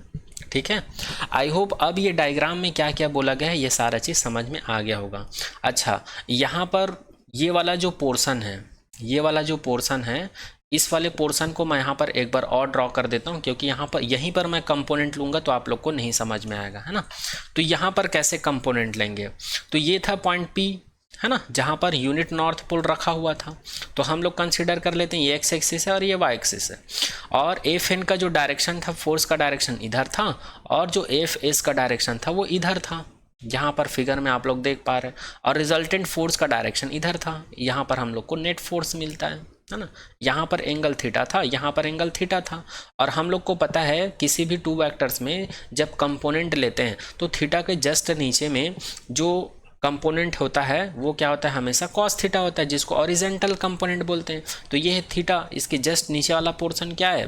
ठीक है, आई होप अब ये डायग्राम में क्या क्या बोला गया है ये सारा चीज़ समझ में आ गया होगा। अच्छा, यहाँ पर ये वाला जो पोर्शन है, इस वाले पोर्शन को मैं यहाँ पर एक बार और ड्रॉ कर देता हूँ, क्योंकि यहाँ पर यहीं पर मैं कंपोनेंट लूँगा तो आप लोग को नहीं समझ में आएगा, है ना। तो यहाँ पर कैसे कंपोनेंट लेंगे, तो ये था पॉइंट P, है ना, जहाँ पर यूनिट नॉर्थ पोल रखा हुआ था। तो हम लोग कंसीडर कर लेते हैं ये x एक्सिस है और ये y एक्सिस है, और एफ एन का जो डायरेक्शन था, फोर्स का डायरेक्शन इधर था, और जो एफ एस का डायरेक्शन था वो इधर था, यहाँ पर फिगर में आप लोग देख पा रहे हैं। और रिजल्टेंट फोर्स का डायरेक्शन इधर था, यहाँ पर हम लोग को नेट फोर्स मिलता है ना। यहाँ पर एंगल थीटा था, यहाँ पर एंगल थीटा था। और हम लोग को पता है किसी भी टू वेक्टर्स में जब कंपोनेंट लेते हैं तो थीटा के जस्ट नीचे में जो कंपोनेंट होता है वो क्या होता है, हमेशा कॉस थीटा होता है, जिसको ऑरिजेंटल कंपोनेंट बोलते हैं। तो ये है थीटा, इसके जस्ट नीचे वाला पोर्शन क्या है,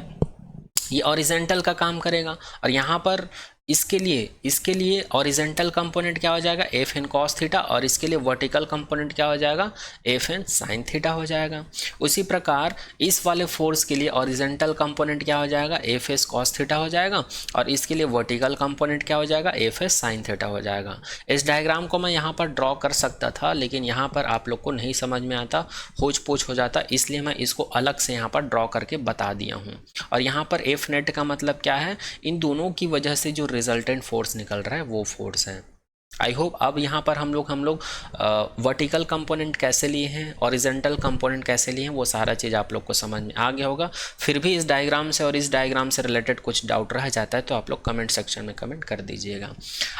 ये ऑरिजेंटल का काम करेगा। और यहाँ पर इसके लिए ऑरिजेंटल कंपोनेंट क्या हो जाएगा, एफ एन कॉस थीटा, और इसके लिए वर्टिकल कंपोनेंट क्या हो जाएगा, एफ एन साइन थीटा हो जाएगा। उसी प्रकार इस वाले फोर्स के लिए ऑरिजेंटल कंपोनेंट क्या हो जाएगा, एफ एस कॉस थीटा हो जाएगा, और इसके लिए वर्टिकल कंपोनेंट क्या हो जाएगा, एफ एस साइन थीटा हो जाएगा। इस डायग्राम को मैं यहाँ पर ड्रॉ कर सकता था, लेकिन यहाँ पर आप लोग को नहीं समझ में आता, होच पोच हो जाता, इसलिए मैं इसको अलग से यहाँ पर ड्रॉ करके बता दिया हूँ। और यहाँ पर एफ नेट का मतलब क्या है, इन दोनों की वजह से जो रिजल्टेंट फोर्स निकल रहा है वो फोर्स है। आई होप अब यहाँ पर हम लोग वर्टिकल कंपोनेंट कैसे लिए हैं, ऑरिजेंटल कंपोनेंट कैसे लिए हैं, वो सारा चीज़ आप लोग को समझ में आ गया होगा। फिर भी इस डायग्राम से और इस डायग्राम से रिलेटेड कुछ डाउट रह जाता है तो आप लोग कमेंट सेक्शन में कमेंट कर दीजिएगा।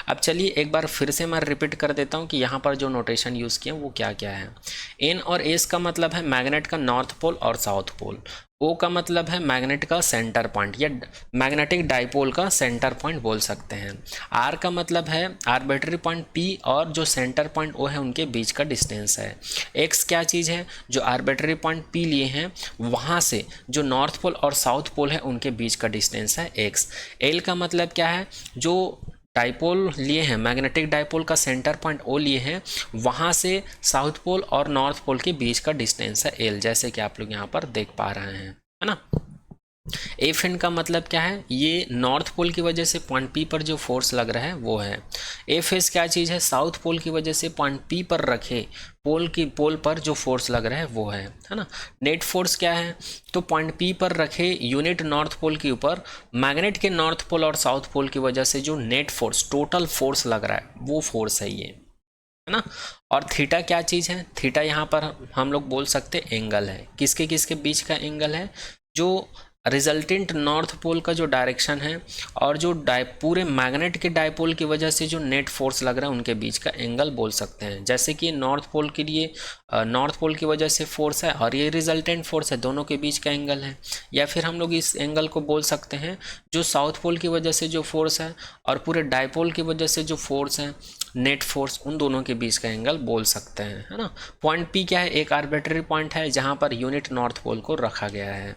अब चलिए एक बार फिर से मैं रिपीट कर देता हूँ कि यहाँ पर जो नोटेशन यूज़ किया वो क्या क्या है। एन और एस का मतलब है मैग्नेट का नॉर्थ पोल और साउथ पोल। ओ का मतलब है मैग्नेट का सेंटर पॉइंट या मैग्नेटिक डाइपोल का सेंटर पॉइंट बोल सकते हैं। आर का मतलब है आर्बिट्ररी पॉइंट पी और जो सेंटर पॉइंट ओ है उनके बीच का डिस्टेंस है। एक्स क्या चीज़ है, जो आर्बिट्ररी पॉइंट पी लिए हैं वहाँ से जो नॉर्थ पोल और साउथ पोल है उनके बीच का डिस्टेंस है एक्स। एल का मतलब क्या है, जो डाइपोल लिए हैं, मैग्नेटिक डाइपोल का सेंटर पॉइंट ओ लिए हैं, वहाँ से साउथ पोल और नॉर्थ पोल के बीच का डिस्टेंस है एल, जैसे कि आप लोग यहाँ पर देख पा रहे हैं, है ना। एफ एन का मतलब क्या है, ये नॉर्थ पोल की वजह से पॉइंट पी पर जो फोर्स लग रहा है वो है। एफ एस क्या चीज़ है, साउथ पोल की वजह से पॉइंट पी पर रखे पोल पर जो फोर्स लग रहा है वो है ना। नेट फोर्स क्या है, तो पॉइंट पी पर रखे यूनिट नॉर्थ पोल के ऊपर मैग्नेट के नॉर्थ पोल और साउथ पोल की वजह से जो नेट फोर्स टोटल फोर्स लग रहा है वो फोर्स है ये, है ना। और थीटा क्या चीज़ है, थीटा यहाँ पर हम लोग बोल सकते एंगल है, किसके किसके बीच का एंगल है, जो रिजल्टेंट नॉर्थ पोल का जो डायरेक्शन है और जो पूरे मैग्नेट के डायपोल की वजह से जो नेट फोर्स लग रहा है उनके बीच का एंगल बोल सकते हैं। जैसे कि नॉर्थ पोल के लिए नॉर्थ पोल की वजह से फोर्स है और ये रिजल्टेंट फोर्स है, दोनों के बीच का एंगल है। या फिर हम लोग इस एंगल को बोल सकते हैं जो साउथ पोल की वजह से जो फोर्स है और पूरे डायपोल की वजह से जो फोर्स है नेट फोर्स, उन दोनों के बीच का एंगल बोल सकते हैं, है ना। पॉइंट पी क्या है, एक आर्बिट्ररी पॉइंट है जहाँ पर यूनिट नॉर्थ पोल को रखा गया है।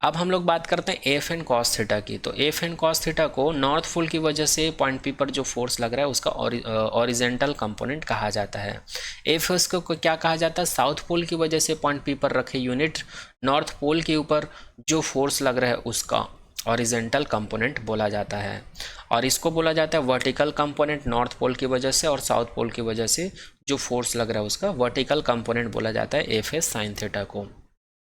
अब हम लोग बात करते हैं एफ एन कॉस थीटा की। तो एफ एन कॉस थीटा को नॉर्थ पोल की वजह से पॉइंट पी पर जो फोर्स लग रहा है उसका ऑरिजेंटल कंपोनेंट कहा जाता है। एफ एस को क्या कहा जाता है, साउथ पोल की वजह से पॉइंट पी पर रखे यूनिट नॉर्थ पोल के ऊपर जो फोर्स लग रहा है उसका ऑरिजेंटल कंपोनेंट बोला जाता है। और इसको बोला जाता है वर्टिकल कंपोनेंट, नॉर्थ पोल की वजह से और साउथ पोल की वजह से जो फोर्स लग रहा है उसका वर्टिकल कंपोनेंट बोला जाता है एफ एस साइन थीटा को।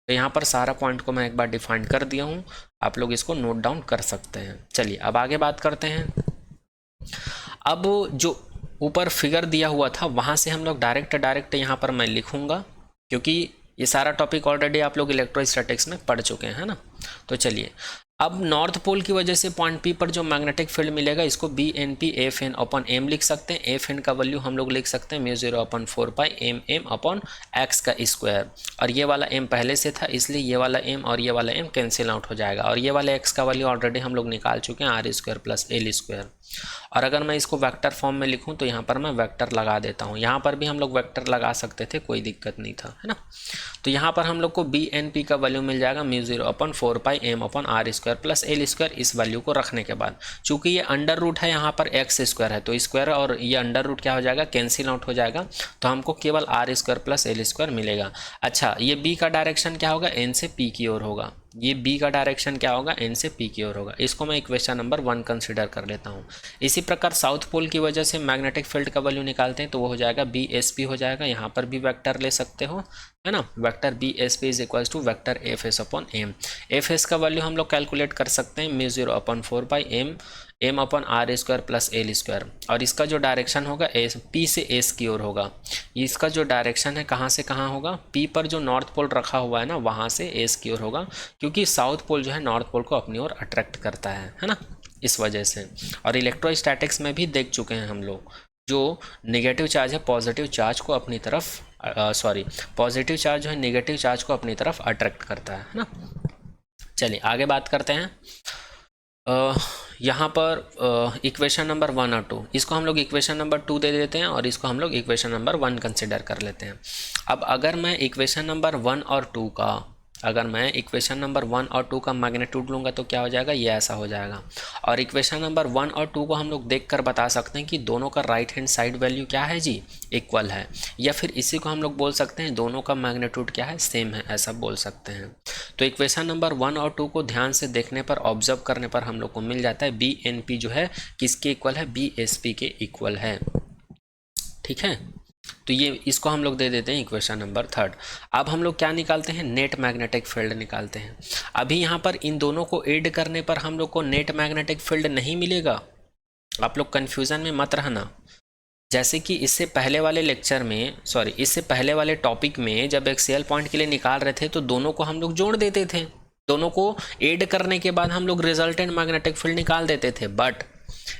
तो यहाँ पर सारा पॉइंट को मैं एक बार डिफाइन कर दिया हूँ, आप लोग इसको नोट डाउन कर सकते हैं। चलिए अब आगे बात करते हैं। अब जो ऊपर फिगर दिया हुआ था वहाँ से हम लोग डायरेक्ट यहाँ पर मैं लिखूँगा, क्योंकि ये सारा टॉपिक ऑलरेडी आप लोग इलेक्ट्रोस्टैटिक्स में पढ़ चुके हैं, है ना। तो चलिए, अब नॉर्थ पोल की वजह से पॉइंट पी पर जो मैग्नेटिक फील्ड मिलेगा इसको B N P F N upon M लिख सकते हैं। एफ एन का वैल्यू हम लोग लिख सकते हैं mu 0 upon 4 pi m M upon x का स्क्वायर। और ये वाला एम पहले से था इसलिए ये वाला एम और ये वाला एम कैंसिल आउट हो जाएगा। और ये वाला एक्स का वैल्यू ऑलरेडी हम लोग निकाल चुके हैं R square plus L square. और अगर मैं इसको वेक्टर फॉर्म में लिखूं तो यहाँ पर मैं वेक्टर लगा देता हूँ। यहाँ पर भी हम लोग वेक्टर लगा सकते थे, कोई दिक्कत नहीं था, है ना। तो यहाँ पर हम लोग को बी एन पी का वैल्यू मिल जाएगा mu 0 upon 4 pi M upon R square plus L square. इस वैल्यू को रखने के बाद चूंकि ये अंडर रूट है, यहाँ पर एक्स स्क्वायर है तो स्क्वायर और ये अंडर रूट क्या हो जाएगा, कैंसिल आउट हो जाएगा। तो हमको केवल R square plus L square मिलेगा। अच्छा, ये बी का डायरेक्शन क्या होगा, एन से पी की ओर होगा। ये बी का डायरेक्शन क्या होगा, एन से पी की ओर होगा। इसको मैं इक्वेशन नंबर 1 कंसीडर कर लेता हूँ। इसी प्रकार साउथ पोल की वजह से मैग्नेटिक फील्ड का वैल्यू निकालते हैं तो वो हो जाएगा बी एस पी हो जाएगा। यहाँ पर भी वेक्टर ले सकते हो, है ना। Vector B S P is equals to vector F S upon M. F S का वैल्यू हम लोग कैलकुलेट कर सकते हैं mu 0 upon 4 pi M M upon R square plus L square. और इसका जो डायरेक्शन होगा एस पी से एस की ओर होगा। इसका जो डायरेक्शन है कहाँ से कहाँ होगा, पी पर जो नॉर्थ पोल रखा हुआ है ना वहाँ से एस की ओर होगा, क्योंकि साउथ पोल जो है नॉर्थ पोल को अपनी ओर अट्रैक्ट करता है ना, इस वजह से। और इलेक्ट्रोस्टैटिक्स में भी देख चुके हैं हम लोग, जो नेगेटिव चार्ज है पॉजिटिव चार्ज को अपनी तरफ पॉजिटिव चार्ज जो है नेगेटिव चार्ज को अपनी तरफ अट्रैक्ट करता है ना। चलिए आगे बात करते हैं। यहाँ पर इक्वेशन नंबर 1 और 2, इसको हम लोग इक्वेशन नंबर 2 दे देते हैं और इसको हम लोग इक्वेशन नंबर 1 कंसिडर कर लेते हैं। अब अगर मैं इक्वेशन नंबर 1 और 2 का अगर मैं इक्वेशन नंबर 1 और 2 का मैग्नीट्यूड लूँगा तो क्या हो जाएगा, ये ऐसा हो जाएगा। और इक्वेशन नंबर 1 और 2 को हम लोग देखकर बता सकते हैं कि दोनों का राइट हैंड साइड वैल्यू क्या है जी, इक्वल है। या फिर इसी को हम लोग बोल सकते हैं दोनों का मैग्नीट्यूड क्या है, सेम है, ऐसा बोल सकते हैं। तो इक्वेशन नंबर 1 और 2 को ध्यान से देखने पर, ऑब्जर्व करने पर हम लोग को मिल जाता है बी एन पी जो है किसके इक्वल है, बी एस पी के इक्वल है। ठीक है, तो ये इसको हम लोग दे देते हैं इक्वेशन नंबर 3। अब हम लोग क्या निकालते हैं, नेट मैग्नेटिक फील्ड निकालते हैं। अभी यहाँ पर इन दोनों को ऐड करने पर हम लोग को नेट मैग्नेटिक फील्ड नहीं मिलेगा, आप लोग कन्फ्यूज़न में मत रहना। जैसे कि इससे पहले वाले लेक्चर में, इससे पहले वाले टॉपिक में जब एक्सियल पॉइंट के लिए निकाल रहे थे तो दोनों को हम लोग जोड़ देते थे, दोनों को ऐड करने के बाद हम लोग रिजल्टेंट मैग्नेटिक फील्ड निकाल देते थे। बट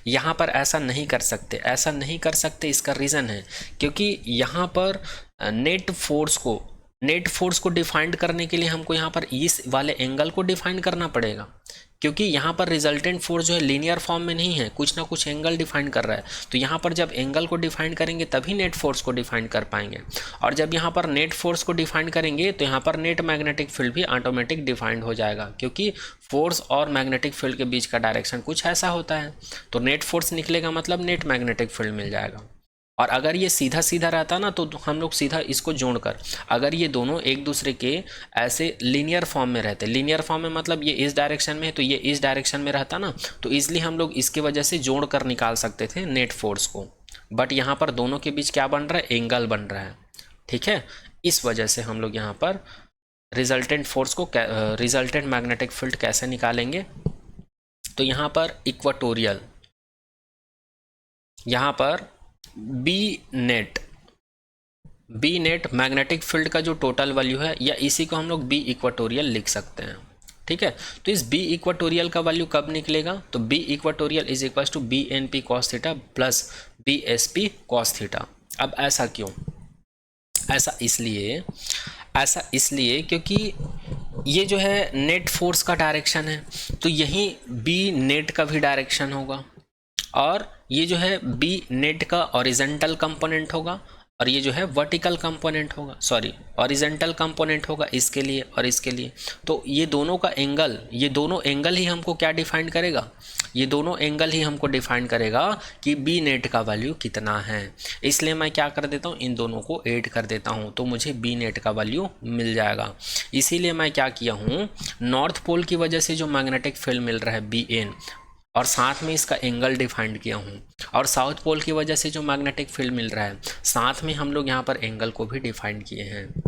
यहाँ पर ऐसा नहीं कर सकते, ऐसा नहीं कर सकते। इसका रीज़न है क्योंकि यहाँ पर नेट फोर्स को डिफाइन करने के लिए हमको यहाँ पर इस वाले एंगल को डिफाइन करना पड़ेगा, क्योंकि यहाँ पर रिजल्टेंट फोर्स जो है लीनियर फॉर्म में नहीं है, कुछ ना कुछ एंगल डिफाइन कर रहा है। तो यहाँ पर जब एंगल को डिफाइन करेंगे तभी नेट फोर्स को डिफाइन कर पाएंगे। और जब यहाँ पर नेट फोर्स को डिफाइन करेंगे तो यहाँ पर नेट मैग्नेटिक फील्ड भी ऑटोमेटिक डिफाइंड हो जाएगा, क्योंकि फोर्स और मैग्नेटिक फील्ड के बीच का डायरेक्शन कुछ ऐसा होता है। तो नेट फोर्स निकलेगा मतलब नेट मैग्नेटिक फील्ड मिल जाएगा। और अगर ये सीधा सीधा रहता ना तो हम लोग सीधा इसको जोड़कर, अगर ये दोनों एक दूसरे के ऐसे लीनियर फॉर्म में रहते, लीनियर फॉर्म में मतलब ये इस डायरेक्शन में है तो ये इस डायरेक्शन में रहता ना, तो ईजिली हम लोग इसकी वजह से जोड़ कर निकाल सकते थे नेट फोर्स को। बट यहाँ पर दोनों के बीच क्या बन रहा है, एंगल बन रहा है, ठीक है। इस वजह से हम लोग यहाँ पर रिजल्टेंट फोर्स को, रिजल्टेंट मैग्नेटिक फील्ड कैसे निकालेंगे, तो यहाँ पर इक्वाटोरियल, यहाँ पर बी नेट मैग्नेटिक फील्ड का जो टोटल वैल्यू है, या इसी को हम लोग बी इक्वाटोरियल लिख सकते हैं, ठीक है। तो इस बी इक्वाटोरियल का वैल्यू कब निकलेगा, तो B equatorial is equal to B N P cos theta plus B S P cos theta. अब ऐसा क्यों, ऐसा इसलिए क्योंकि ये जो है नेट फोर्स का डायरेक्शन है, तो यही बी नेट का भी डायरेक्शन होगा, और ये जो है बी नेट का ऑरिजेंटल कंपोनेंट होगा, और ये जो है वर्टिकल कंपोनेंट होगा, सॉरी ऑरिजेंटल कंपोनेंट होगा इसके लिए और इसके लिए। तो ये दोनों का एंगल, ये दोनों एंगल ही हमको क्या डिफाइन करेगा, ये दोनों एंगल ही हमको डिफाइन करेगा कि बी नेट का वैल्यू कितना है। इसलिए मैं क्या कर देता हूँ, इन दोनों को ऐड कर देता हूँ, तो मुझे बी नेट का वैल्यू मिल जाएगा। इसीलिए मैं क्या किया हूँ, नॉर्थ पोल की वजह से जो मैग्नेटिक फील्ड मिल रहा है बी एन, और साथ में इसका एंगल डिफाइंड किया हूँ, और साउथ पोल की वजह से जो मैग्नेटिक फील्ड मिल रहा है, साथ में हम लोग यहाँ पर एंगल को भी डिफाइंड किए हैं,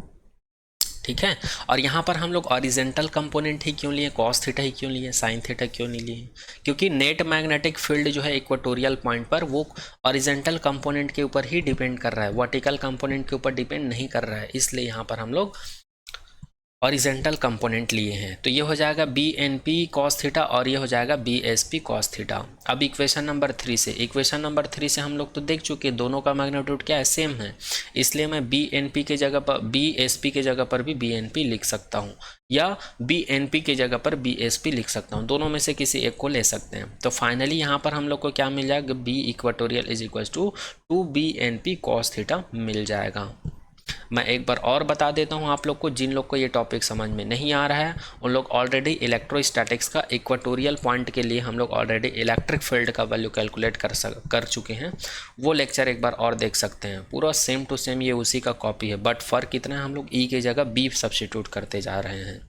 ठीक है। और यहाँ पर हम लोग ऑरिजेंटल कंपोनेंट ही क्यों लिए, कॉस थीटा ही क्यों लिए, साइन थीटा क्यों नहीं लिए, क्योंकि नेट मैग्नेटिक फील्ड जो है इक्वेटोरियल पॉइंट पर वो ऑरिजेंटल कंपोनेंट के ऊपर ही डिपेंड कर रहा है, वर्टिकल कंपोनेंट के ऊपर डिपेंड नहीं कर रहा है, इसलिए यहाँ पर हम लोग ऑरिजेंटल कंपोनेंट लिए हैं। तो ये हो जाएगा B N P cos theta और ये हो जाएगा B S P cos theta. अब इक्वेशन नंबर 3 से हम लोग तो देख चुके दोनों का मैग्नीट्यूड क्या है, सेम है, इसलिए मैं बी एन पी के जगह पर बी एस पी के जगह पर भी बी एन पी लिख सकता हूँ, या बी एन पी के जगह पर बी एस पी लिख सकता हूँ, दोनों में से किसी एक को ले सकते हैं। तो फाइनली यहाँ पर हम लोग को क्या मिल जाएगा, B equatorial is equal to B N P cos theta मिल जाएगा। मैं एक बार और बता देता हूँ आप लोग को, जिन लोग को ये टॉपिक समझ में नहीं आ रहा है उन लोग ऑलरेडी इलेक्ट्रोस्टैटिक्स का इक्वेटोरियल पॉइंट के लिए हम लोग ऑलरेडी इलेक्ट्रिक फील्ड का वैल्यू कैलकुलेट कर चुके हैं, वो लेक्चर एक बार और देख सकते हैं। पूरा सेम टू सेम ये उसी का कॉपी है, बट फ़र्क इतना है हम लोग ई की जगह बी सब्स्टिट्यूट करते जा रहे हैं।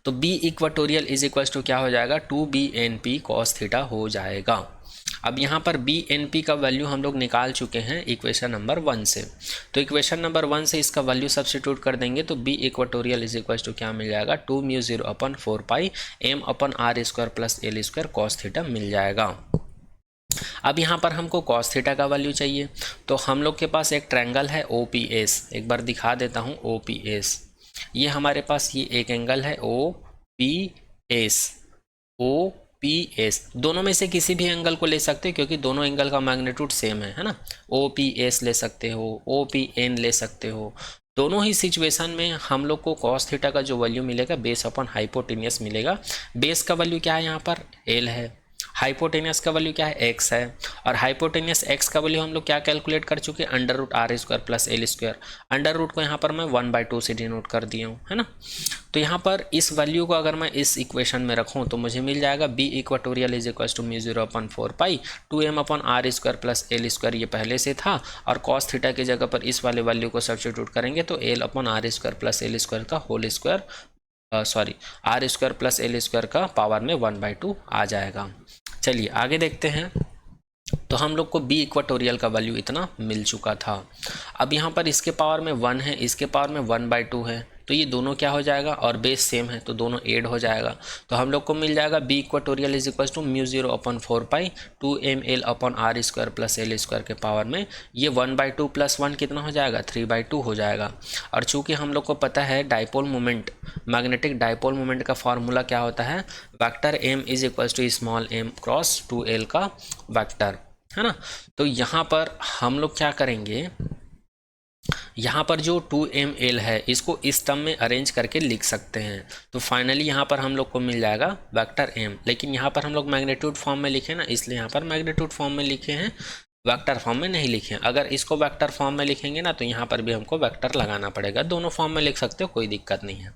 तो B equatorial is equal to क्या हो जाएगा, 2bnp cos थीटा हो जाएगा। अब यहाँ पर बी एन पी का वैल्यू हम लोग निकाल चुके हैं इक्वेशन नंबर 1 से, तो इक्वेशन नंबर 1 से इसका वैल्यू सब्स्टिट्यूट कर देंगे तो B equatorial is equal to क्या मिल जाएगा, 2μ0/4π m/r² plus l² cos theta मिल जाएगा। अब यहाँ पर हमको cos थीटा का वैल्यू चाहिए, तो हम लोग के पास एक ट्रायंगल है OPS, एक बार दिखा देता हूँ OPS, ये हमारे पास ये एक एंगल है OPS, दोनों में से किसी भी एंगल को ले सकते हैं क्योंकि दोनों एंगल का मैग्नीट्यूड सेम है ना। OPS ले सकते हो, OPN ले सकते हो, दोनों ही सिचुएशन में हम लोग को cos थीटा का जो वैल्यू मिलेगा बेस अपॉन हाइपोटेनियस मिलेगा। बेस का वैल्यू क्या है, यहाँ पर L है, हाइपोटेनियस का वैल्यू क्या है, x है, और हाइपोटेनियस x का वैल्यू हम लोग क्या कैलकुलेट कर चुके हैं, √r² plus l²। Under root को यहाँ पर मैं 1/2 से डिनोट कर दिया हूँ, है ना। तो यहाँ पर इस वैल्यू को अगर मैं इस इक्वेशन में रखूँ तो मुझे मिल जाएगा B equatorial is equal to μ0/4π 2m/r² plus l², ये पहले से था, और cos थीटा की जगह पर इस वाले वैल्यू को सब्स्टिट्यूट करेंगे तो l/r² प्लस l² का whole square, sorry r² plus l² का पावर में 1/2 आ जाएगा। चलिए आगे देखते हैं। तो हम लोग को बी इक्वेटोरियल का वैल्यू इतना मिल चुका था। अब यहाँ पर इसके पावर में 1 है, इसके पावर में 1/2 है, तो ये दोनों क्या हो जाएगा, और बेस सेम है तो दोनों ऐड हो जाएगा। तो हम लोग को मिल जाएगा B equatorial is equal to μ0/4π 2ml/r² plus l² के पावर में ये 1/2 प्लस 1 कितना हो जाएगा, 3/2 हो जाएगा। और चूंकि हम लोग को पता है dipole moment, magnetic dipole moment का फॉर्मूला क्या होता है, vector m is equal to small m cross 2l का वेक्टर, है ना। तो यहाँ पर हम लोग क्या करेंगे, यहाँ पर जो 2ml है इसको इस टर्म में अरेंज करके लिख सकते हैं। तो फाइनली यहाँ पर हम लोग को मिल जाएगा वेक्टर m, लेकिन यहाँ पर हम लोग मैग्नीट्यूड फॉर्म में लिखे ना, इसलिए यहाँ पर मैग्नीट्यूड फॉर्म में लिखे हैं। वेक्टर फॉर्म में नहीं लिखे। अगर इसको वेक्टर फॉर्म में लिखेंगे ना तो यहाँ पर भी हमको वेक्टर लगाना पड़ेगा। दोनों फॉर्म में लिख सकते हो, कोई दिक्कत नहीं है।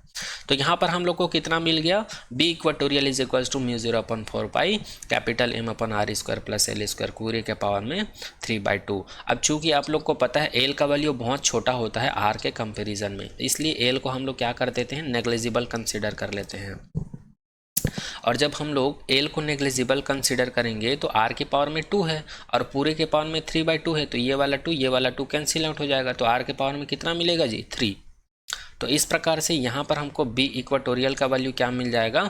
तो यहाँ पर हम लोग को कितना मिल गया, B equatorial is equals to mu 0/4 pi capital M upon R square plus L square पूरे के पावर में 3/2। अब चूंकि आप लोग को पता है एल का वैल्यू बहुत छोटा होता है आर के कंपेरिजन में, इसलिए एल को हम लोग क्या कर देते हैं, नेग्लिजिबल कंसिडर कर लेते हैं। और जब हम लोग एल को नेग्लिजिबल कंसिडर करेंगे तो आर की पावर में 2 है और पूरे के पावर में 3/2 है, तो ये वाला 2 कैंसिल आउट हो जाएगा, तो आर के पावर में कितना मिलेगा जी, 3। तो इस प्रकार से यहाँ पर हमको बी इक्वेटोरियल का वैल्यू क्या मिल जाएगा,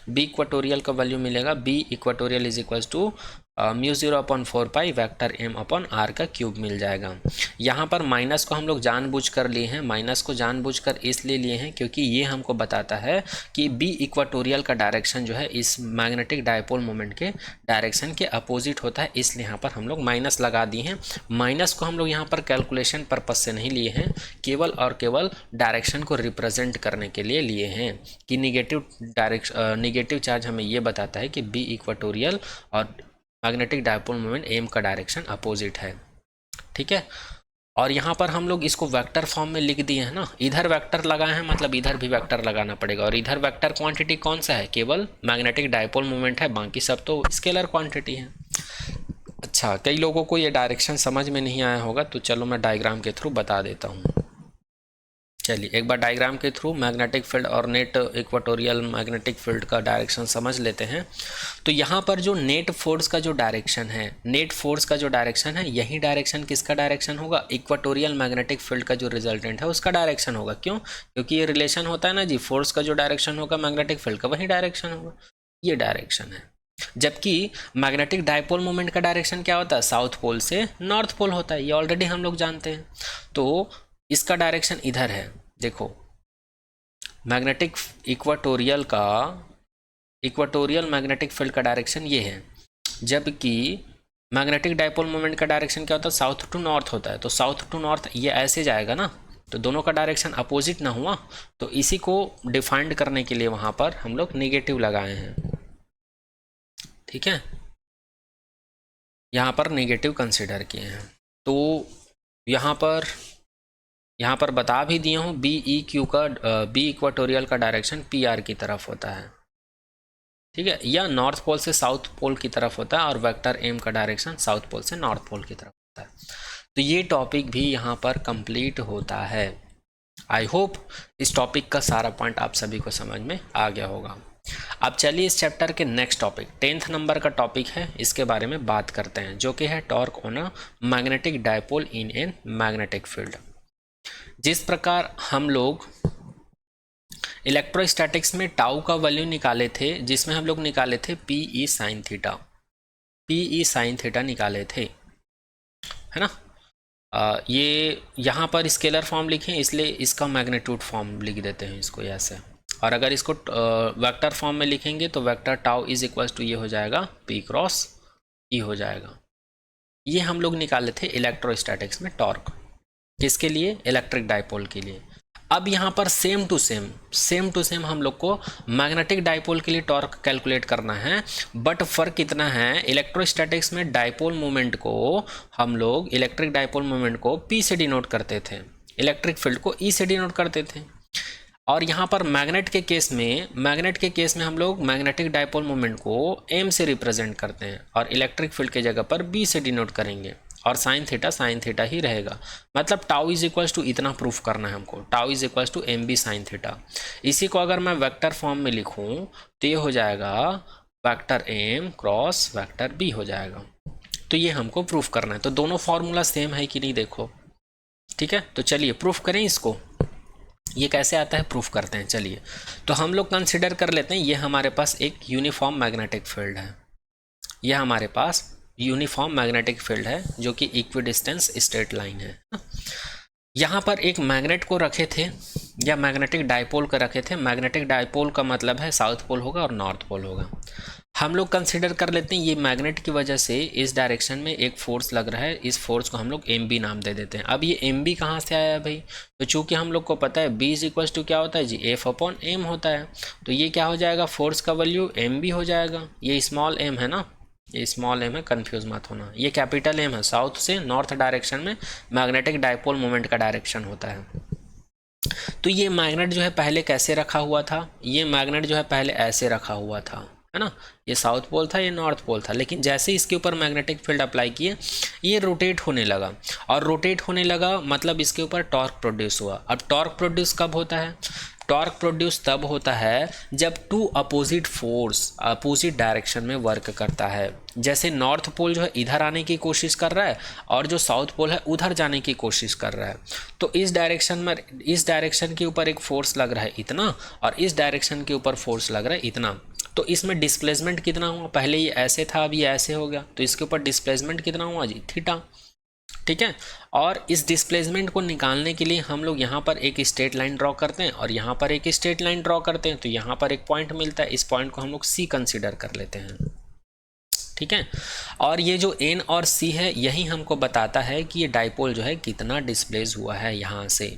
बी इक्वेटोरियल का वैल्यू मिलेगा, B equatorial is equals to mu 0/4 pi vector M upon R का क्यूब मिल जाएगा। यहाँ पर माइनस को हम लोग जानबूझ कर लिए हैं, माइनस को जानबूझकर इसलिए लिए हैं क्योंकि ये हमको बताता है कि बी इक्वेटोरियल का डायरेक्शन जो है इस मैग्नेटिक डायपोल मोमेंट के डायरेक्शन के अपोजिट होता है, इसलिए यहाँ पर हम लोग माइनस लगा दिए हैं। माइनस को हम लोग यहाँ पर कैलकुलेशन पर्पज से नहीं लिए हैं, केवल और केवल डायरेक्शन को रिप्रेजेंट करने के लिए लिए हैं कि निगेटिव चार्ज हमें ये बताता है कि बी इक्वेटोरियल और मैग्नेटिक डायपोल मोमेंट एम का डायरेक्शन अपोजिट है। ठीक है, और यहाँ पर हम लोग इसको वेक्टर फॉर्म में लिख दिए हैं ना, इधर वेक्टर लगाए हैं मतलब इधर भी वेक्टर लगाना पड़ेगा, और इधर वेक्टर क्वांटिटी कौन सा है, केवल मैग्नेटिक डायपोल मोमेंट है, बाकी सब तो स्केलर क्वांटिटी है। अच्छा, कई लोगों को ये डायरेक्शन समझ में नहीं आया होगा, तो चलो मैं डायग्राम के थ्रू बता देता हूँ। चलिए एक बार डायग्राम के थ्रू मैग्नेटिक फील्ड और नेट इक्वेटोरियल मैग्नेटिक फील्ड का डायरेक्शन समझ लेते हैं। तो यहाँ पर जो नेट फोर्स का जो डायरेक्शन है, नेट फोर्स का जो डायरेक्शन है, यही डायरेक्शन किसका डायरेक्शन होगा, इक्वेटोरियल मैग्नेटिक फील्ड का जो रिजल्टेंट है उसका डायरेक्शन होगा। क्यों, क्योंकि ये रिलेशन होता है ना जी, फोर्स का जो डायरेक्शन होगा मैग्नेटिक फील्ड का वही डायरेक्शन होगा, ये डायरेक्शन है। जबकि मैग्नेटिक डायपोल मोमेंट का डायरेक्शन क्या होता है, साउथ पोल से नॉर्थ पोल होता है, ये ऑलरेडी हम लोग जानते हैं। तो इसका डायरेक्शन इधर है, देखो मैग्नेटिक इक्वेटोरियल मैग्नेटिक फील्ड का डायरेक्शन ये है, जबकि मैग्नेटिक डायपोल मोमेंट का डायरेक्शन क्या होता है, साउथ टू नॉर्थ होता है। तो साउथ टू नॉर्थ ये ऐसे जाएगा ना, तो दोनों का डायरेक्शन अपोजिट ना हुआ, तो इसी को डिफाइंड करने के लिए वहां पर हम लोग नेगेटिव लगाए हैं। ठीक है, यहाँ पर नेगेटिव कंसिडर किए हैं। तो यहाँ पर बता भी दिया हूँ बी इक्वेटोरियल का डायरेक्शन पी आर की तरफ होता है। ठीक है, या नॉर्थ पोल से साउथ पोल की तरफ होता है, और वेक्टर एम का डायरेक्शन साउथ पोल से नॉर्थ पोल की तरफ होता है। तो ये टॉपिक भी यहाँ पर कंप्लीट होता है। आई होप इस टॉपिक का सारा पॉइंट आप सभी को समझ में आ गया होगा। अब चलिए इस चैप्टर के नेक्स्ट टॉपिक 10th नंबर का टॉपिक है, इसके बारे में बात करते हैं, जो कि है torque on a magnetic dipole in an magnetic field. जिस प्रकार हम लोग इलेक्ट्रोस्टैटिक्स में टाउ का वैल्यू निकाले थे, जिसमें हम लोग निकाले थे पी साइन थीटा निकाले थे, है ना। ये यहाँ पर स्केलर फॉर्म लिखें, इसलिए इसका मैग्नीट्यूड फॉर्म लिख देते हैं इसको ऐसे, और अगर इसको वेक्टर फॉर्म में लिखेंगे तो vector tau is equals to ये हो जाएगा पी क्रॉस ई हो जाएगा। ये हम लोग निकाले थे इलेक्ट्रोस्टैटिक्स में टॉर्क, किसके लिए, इलेक्ट्रिक डायपोल के लिए। अब यहाँ पर सेम टू सेम हम लोग को मैग्नेटिक डायपोल के लिए टॉर्क कैलकुलेट करना है, बट फर्क इतना है, इलेक्ट्रोस्टैटिक्स में डायपोल मोमेंट को हम लोग इलेक्ट्रिक डायपोल मोमेंट को P से डिनोट करते थे, इलेक्ट्रिक फील्ड को E से डिनोट करते थे, और यहाँ पर मैग्नेट के केस में हम लोग मैग्नेटिक डायपोल मोमेंट को M से रिप्रेजेंट करते हैं, और इलेक्ट्रिक फील्ड के जगह पर B से डिनोट करेंगे, और साइन थीटा ही रहेगा। मतलब टाउ इज इक्वल्स टू इतना प्रूफ करना है हमको, tau is equals to M B sine theta. इसी को अगर मैं वेक्टर फॉर्म में लिखूं तो ये हो जाएगा vector M cross vector B हो जाएगा। तो ये हमको प्रूफ करना है। तो दोनों फॉर्मूला सेम है कि नहीं देखो, ठीक है। तो चलिए प्रूफ करें इसको, ये कैसे आता है प्रूफ करते हैं। चलिए तो हम लोग कंसिडर कर लेते हैं, ये हमारे पास एक यूनिफॉर्म मैग्नेटिक फील्ड है, ये हमारे पास यूनिफॉर्म मैग्नेटिक फील्ड है जो कि इक्विडिस्टेंस स्ट्रेट लाइन है। यहाँ पर एक मैग्नेट को रखे थे या मैग्नेटिक डायपोल को रखे थे। मैग्नेटिक डायपोल का मतलब है साउथ पोल होगा और नॉर्थ पोल होगा। हम लोग कंसिडर कर लेते हैं ये मैग्नेट की वजह से इस डायरेक्शन में एक फोर्स लग रहा है, इस फोर्स को हम लोग एम बी नाम दे देते हैं। अब ये एम बी कहाँ से आया है भाई, तो चूंकि हम लोग को पता है बी इज इक्वल्स टू क्या होता है जी, एफ अपॉन एम होता है। तो ये क्या हो जाएगा, फोर्स का वैल्यू एम बी हो जाएगा, ये स्मॉल एम है ना, ये स्मॉल एम है, कंफ्यूज मत होना। ये कैपिटल एम है, साउथ से नॉर्थ डायरेक्शन में मैग्नेटिक डाइपोल मोमेंट का डायरेक्शन होता है। तो ये मैग्नेट जो है पहले कैसे रखा हुआ था, ये मैग्नेट जो है पहले ऐसे रखा हुआ था, है ना। ये साउथ पोल था, ये नॉर्थ पोल था, लेकिन जैसे इसके ऊपर मैग्नेटिक फील्ड अप्लाई किए ये रोटेट होने लगा, और रोटेट होने लगा मतलब इसके ऊपर टॉर्क प्रोड्यूस हुआ। अब टॉर्क प्रोड्यूस कब होता है, टॉर्क प्रोड्यूस तब होता है जब two opposite force opposite direction में वर्क करता है। जैसे नॉर्थ पोल जो है इधर आने की कोशिश कर रहा है और जो साउथ पोल है उधर जाने की कोशिश कर रहा है, तो इस डायरेक्शन के ऊपर एक फोर्स लग रहा है इतना, और इस डायरेक्शन के ऊपर फोर्स लग रहा है इतना। तो इसमें डिस्प्लेसमेंट कितना हुआ, पहले ये ऐसे था, अभी ऐसे हो गया, तो इसके ऊपर डिस्प्लेसमेंट कितना हुआ जी, थीटा। ठीक है, और इस डिस्प्लेसमेंट को निकालने के लिए हम लोग यहाँ पर एक स्ट्रेट लाइन ड्रॉ करते हैं और यहाँ पर एक स्ट्रेट लाइन ड्रॉ करते हैं, तो यहाँ पर एक पॉइंट मिलता है, इस पॉइंट को हम लोग सी कंसीडर कर लेते हैं। ठीक है, और ये जो एन और सी है यही हमको बताता है कि ये डाइपोल जो है कितना डिस्प्लेस हुआ है यहाँ से।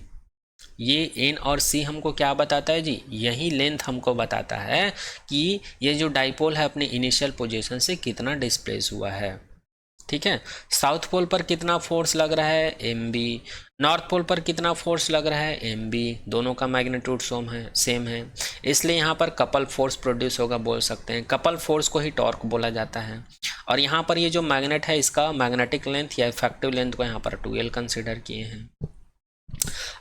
ये एन और सी हमको क्या बताता है जी, यही लेंथ हमको बताता है कि ये जो डाइपोल है अपने इनिशियल पोजीशन से कितना डिस्प्लेस हुआ है। ठीक है, साउथ पोल पर कितना फोर्स लग रहा है, एम बी, नॉर्थ पोल पर कितना फोर्स लग रहा है, एम बी, दोनों का मैग्नीट्यूड सेम है, इसलिए यहाँ पर कपल फोर्स प्रोड्यूस होगा, बोल सकते हैं कपल फोर्स को ही टॉर्क बोला जाता है। और यहाँ पर ये जो मैग्नेट है इसका मैग्नेटिक लेंथ या इफेक्टिव लेंथ को यहाँ पर 2L कंसिडर किए हैं।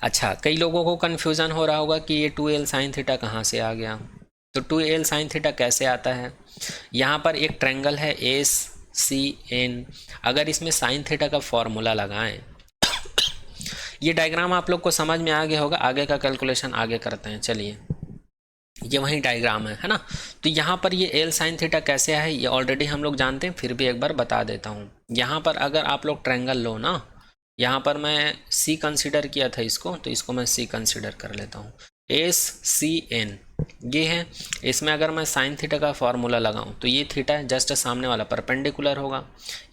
अच्छा, कई लोगों को कन्फ्यूज़न हो रहा होगा कि ये 2L साइन थीटा कहाँ से आ गया, तो 2L साइन थीटा कैसे आता है, यहाँ पर एक ट्रायंगल है एस सी एन, अगर इसमें साइन थीटा का फॉर्मूला लगाएं ये डायग्राम आप लोग को समझ में आ गया होगा, आगे का कैलकुलेशन आगे करते हैं। चलिए, ये वही डायग्राम है ना। तो यहाँ पर ये एल साइन थीटा कैसे है ये ऑलरेडी हम लोग जानते हैं, फिर भी एक बार बता देता हूँ। यहाँ पर अगर आप लोग ट्रायंगल लो ना, यहाँ पर मैं सी कंसीडर किया था इसको, तो इसको मैं सी कंसीडर कर लेता हूँ, एस सी एन ये है। इसमें अगर मैं साइन थीटा का फॉर्मूला लगाऊं तो ये थीटा जस्ट सामने वाला परपेंडिकुलर होगा,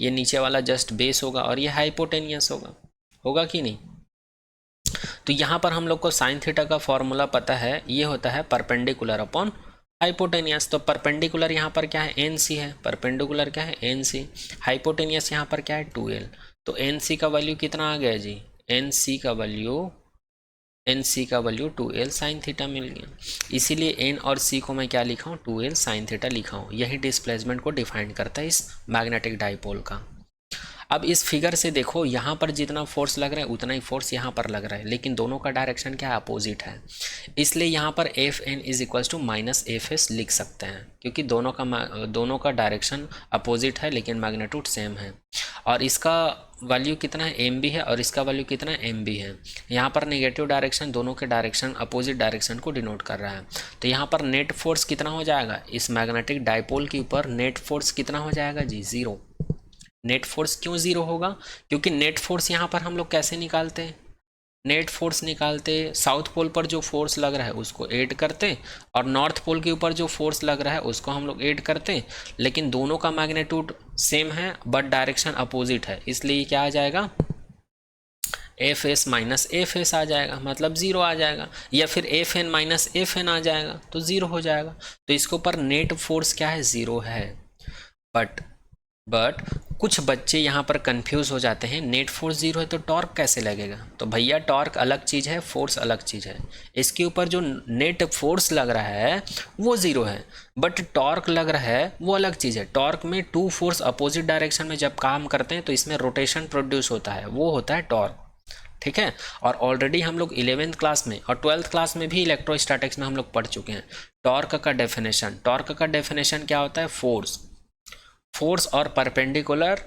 ये नीचे वाला जस्ट बेस होगा, और ये हाइपोटेनियस होगा कि नहीं। तो यहाँ पर हम लोग को साइन थीटा का फॉर्मूला पता है, ये होता है परपेंडिकुलर अपॉन हाइपोटेनियस। तो परपेंडिकुलर यहाँ पर क्या है, एन सी है, परपेंडिकुलर क्या है, एन सी, हाइपोटेनियस यहाँ पर क्या है, 2L। तो एन सी का वैल्यू कितना आ गया जी, एन सी का वैल्यू 2L साइन थीटा मिल गया। इसीलिए एन और सी को मैं क्या लिखा हूँ, 2L साइन थीटा लिखा हूँ। यही डिस्प्लेसमेंट को डिफाइन करता है इस मैग्नेटिक डाइपोल का। अब इस फिगर से देखो, यहाँ पर जितना फोर्स लग रहा है उतना ही फोर्स यहाँ पर लग रहा है, लेकिन दोनों का डायरेक्शन क्या है, अपोजिट है। इसलिए यहाँ पर F N is equals to minus F S लिख सकते हैं, क्योंकि दोनों का डायरेक्शन अपोजिट है लेकिन मैग्नीट्यूड सेम है। और इसका वैल्यू कितना है, एम बी है, और इसका वैल्यू कितना है, एम बी है। यहाँ पर नेगेटिव डायरेक्शन दोनों के डायरेक्शन अपोजिट डायरेक्शन को डिनोट कर रहा है। तो यहाँ पर नेट फोर्स कितना हो जाएगा, इस मैग्नेटिक डाइपोल के ऊपर नेट फोर्स कितना हो जाएगा जी, 0। नेट फोर्स क्यों 0 होगा, क्योंकि नेट फोर्स यहाँ पर हम लोग कैसे निकालते हैं, नेट फोर्स निकालते साउथ पोल पर जो फोर्स लग रहा है उसको ऐड करते, और नॉर्थ पोल के ऊपर जो फोर्स लग रहा है उसको हम लोग ऐड करते, लेकिन दोनों का मैग्नीट्यूड सेम है बट डायरेक्शन अपोजिट है, इसलिए क्या आ जाएगा, F S minus F S आ जाएगा, मतलब 0 आ जाएगा, या फिर F N minus F N आ जाएगा तो 0 हो जाएगा। तो इसके ऊपर नेट फोर्स क्या है, 0 है। बट कुछ बच्चे यहाँ पर कंफ्यूज हो जाते हैं, नेट फोर्स 0 है तो टॉर्क कैसे लगेगा। तो भैया टॉर्क अलग चीज़ है, फोर्स अलग चीज़ है। इसके ऊपर जो नेट फोर्स लग रहा है वो 0 है, बट टॉर्क लग रहा है वो अलग चीज़ है। टॉर्क में टू फोर्स अपोजिट डायरेक्शन में जब काम करते हैं तो इसमें रोटेशन प्रोड्यूस होता है, वो होता है टॉर्क। ठीक है, और ऑलरेडी हम लोग 11th क्लास में और 12th क्लास में भी इलेक्ट्रोस्टैटिक्स में हम लोग पढ़ चुके हैं टॉर्क का डेफिनेशन क्या होता है, फोर्स और परपेंडिकुलर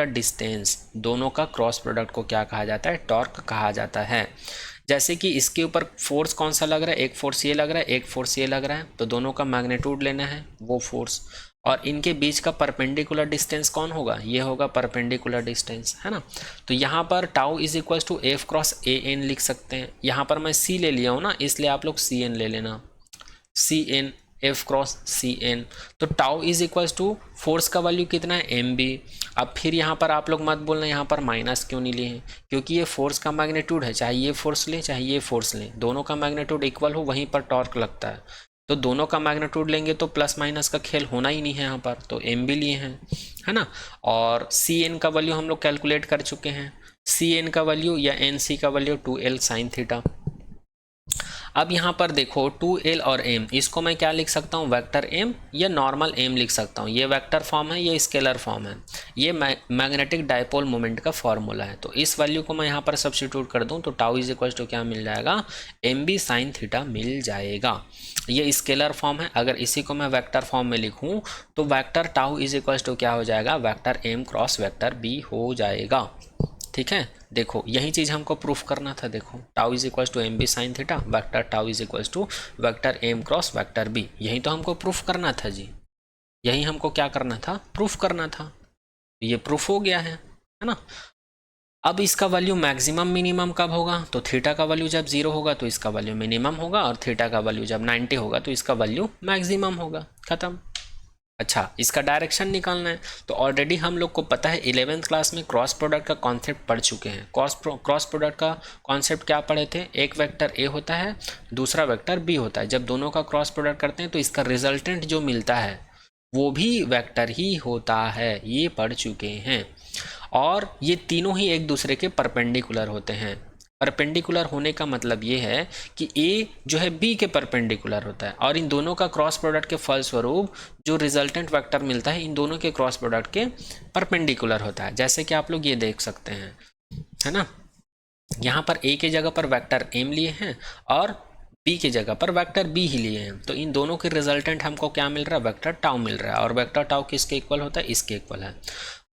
डिस्टेंस दोनों का क्रॉस प्रोडक्ट को क्या कहा जाता है, टॉर्क कहा जाता है। जैसे कि इसके ऊपर फोर्स कौन सा लग रहा है, एक फोर्स ये लग रहा है, एक फोर्स ये लग रहा है, तो दोनों का मैग्नीट्यूड लेना है वो फोर्स, और इनके बीच का परपेंडिकुलर डिस्टेंस कौन होगा, ये होगा परपेंडिकुलर डिस्टेंस, है ना। तो यहाँ पर tau is equal to F cross A N लिख सकते हैं। यहाँ पर मैं सी ले लिया हूँ ना, इसलिए आप लोग सी एन ले लेना, C N F cross C N. तो tau is equals to force का वैल्यू कितना है, एम बी। अब फिर यहाँ पर आप लोग मत बोलना यहाँ पर माइनस क्यों नहीं लिए हैं, क्योंकि ये फोर्स का मैग्नीट्यूड है, चाहे ये फोर्स लें चाहे ये फोर्स लें, दोनों का मैग्नीट्यूड इक्वल हो वहीं पर टॉर्क लगता है। तो दोनों का मैग्नीट्यूड लेंगे तो प्लस माइनस का खेल होना ही नहीं है यहाँ पर, तो m भी लिए हैं, है ना। और सी एन का वैल्यू हम लोग कैलकुलेट कर चुके हैं, सी एन का वैल्यू या एन सी का वैल्यू 2l साइन थीटा। अब यहाँ पर देखो 2l और m, इसको मैं क्या लिख सकता हूँ, वेक्टर m या नॉर्मल m लिख सकता हूँ। ये वेक्टर फॉर्म है, ये स्केलर फॉर्म है, ये मैग्नेटिक डायपोल मोमेंट का फॉर्मूला है। तो इस वैल्यू को मैं यहाँ पर सब्स्टिट्यूट कर दूँ तो टाउ इज इक्वल टू क्या मिल जाएगा, mb साइन थीटा मिल जाएगा। ये स्केलर फॉर्म है, अगर इसी को मैं वेक्टर फॉर्म में लिखूँ तो vector tau is equal to क्या हो जाएगा, vector m cross vector b हो जाएगा। ठीक है, देखो यही चीज़ हमको प्रूफ करना था। देखो tau is equal to M B sine theta, vector tau is equal to vector M cross vector B, यही तो हमको प्रूफ करना था जी, यही हमको क्या करना था, प्रूफ करना था। ये प्रूफ हो गया है ना। अब इसका वैल्यू मैक्सिमम मिनिमम कब होगा, तो थीटा का वैल्यू जब 0 होगा तो इसका वैल्यू मिनिमम होगा, और थीटा का वैल्यू जब 90 होगा तो इसका वैल्यू मैक्सिमम होगा, खत्म। अच्छा, इसका डायरेक्शन निकालना है, तो ऑलरेडी हम लोग को पता है 11th क्लास में क्रॉस प्रोडक्ट का कॉन्सेप्ट पढ़ चुके हैं। क्रॉस प्रोडक्ट का कॉन्सेप्ट क्या पढ़े थे, एक वेक्टर ए होता है, दूसरा वेक्टर बी होता है, जब दोनों का क्रॉस प्रोडक्ट करते हैं तो इसका रिजल्टेंट जो मिलता है वो भी वेक्टर ही होता है, ये पढ़ चुके हैं। और ये तीनों ही एक दूसरे के परपेंडिकुलर होते हैं। परपेंडिकुलर होने का मतलब ये है कि ए जो है बी के परपेंडिकुलर होता है, और इन दोनों का क्रॉस प्रोडक्ट के फलस्वरूप जो रिजल्टेंट वेक्टर मिलता है इन दोनों के क्रॉस प्रोडक्ट के परपेंडिकुलर होता है। जैसे कि आप लोग ये देख सकते हैं, है ना, यहाँ पर ए के जगह पर वेक्टर एम लिए हैं और बी की जगह पर वेक्टर बी ही लिए हैं, तो इन दोनों के रिजल्टेंट हमको क्या मिल रहा है, वेक्टर टाउ मिल रहा है, और वेक्टर टाउ किसके इक्वल होता है, इसके इक्वल है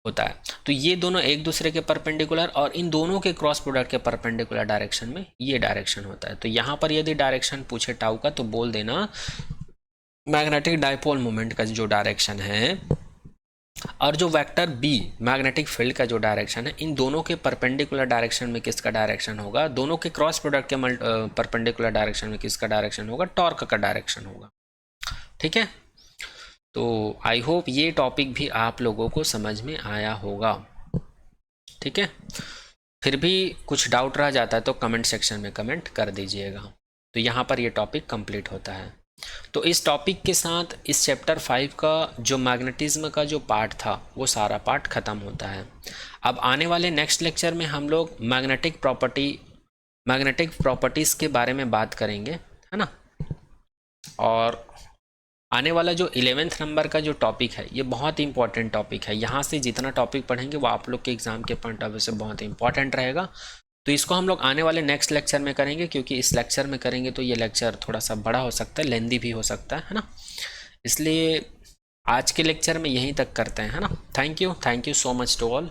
होता है। तो ये दोनों एक दूसरे के परपेंडिकुलर और इन दोनों के क्रॉस प्रोडक्ट के परपेंडिकुलर डायरेक्शन में ये डायरेक्शन होता है। तो यहाँ पर यदि डायरेक्शन पूछे टाउ का तो बोल देना मैग्नेटिक डायपोल मोमेंट का जो डायरेक्शन है और जो वेक्टर बी मैग्नेटिक फील्ड का जो डायरेक्शन है, इन दोनों के परपेंडिकुलर डायरेक्शन में किसका डायरेक्शन होगा, दोनों के क्रॉस प्रोडक्ट के परपेंडिकुलर डायरेक्शन में किसका डायरेक्शन होगा, टॉर्क का डायरेक्शन होगा। ठीक है, तो आई होप ये टॉपिक भी आप लोगों को समझ में आया होगा। ठीक है, फिर भी कुछ डाउट रह जाता है तो कमेंट सेक्शन में कमेंट कर दीजिएगा। तो यहाँ पर ये टॉपिक कंप्लीट होता है। तो इस टॉपिक के साथ इस चैप्टर 5 का जो मैग्नेटिज्म का जो पार्ट था वो सारा पार्ट ख़त्म होता है। अब आने वाले नेक्स्ट लेक्चर में हम लोग मैग्नेटिक प्रॉपर्टीज़ के बारे में बात करेंगे, है ना। और आने वाला जो 11th नंबर का जो टॉपिक है ये बहुत ही इंपॉर्टेंट टॉपिक है। यहाँ से जितना टॉपिक पढ़ेंगे वो आप लोग के एग्ज़ाम के पॉइंट ऑफ व्यू से बहुत ही इंपॉर्टेंट रहेगा। तो इसको हम लोग आने वाले नेक्स्ट लेक्चर में करेंगे, क्योंकि इस लेक्चर में करेंगे तो ये लेक्चर थोड़ा सा बड़ा हो सकता है, लेंदी भी हो सकता है ना। इसलिए आज के लेक्चर में यहीं तक करते हैं, है ना। Thank you so much to all.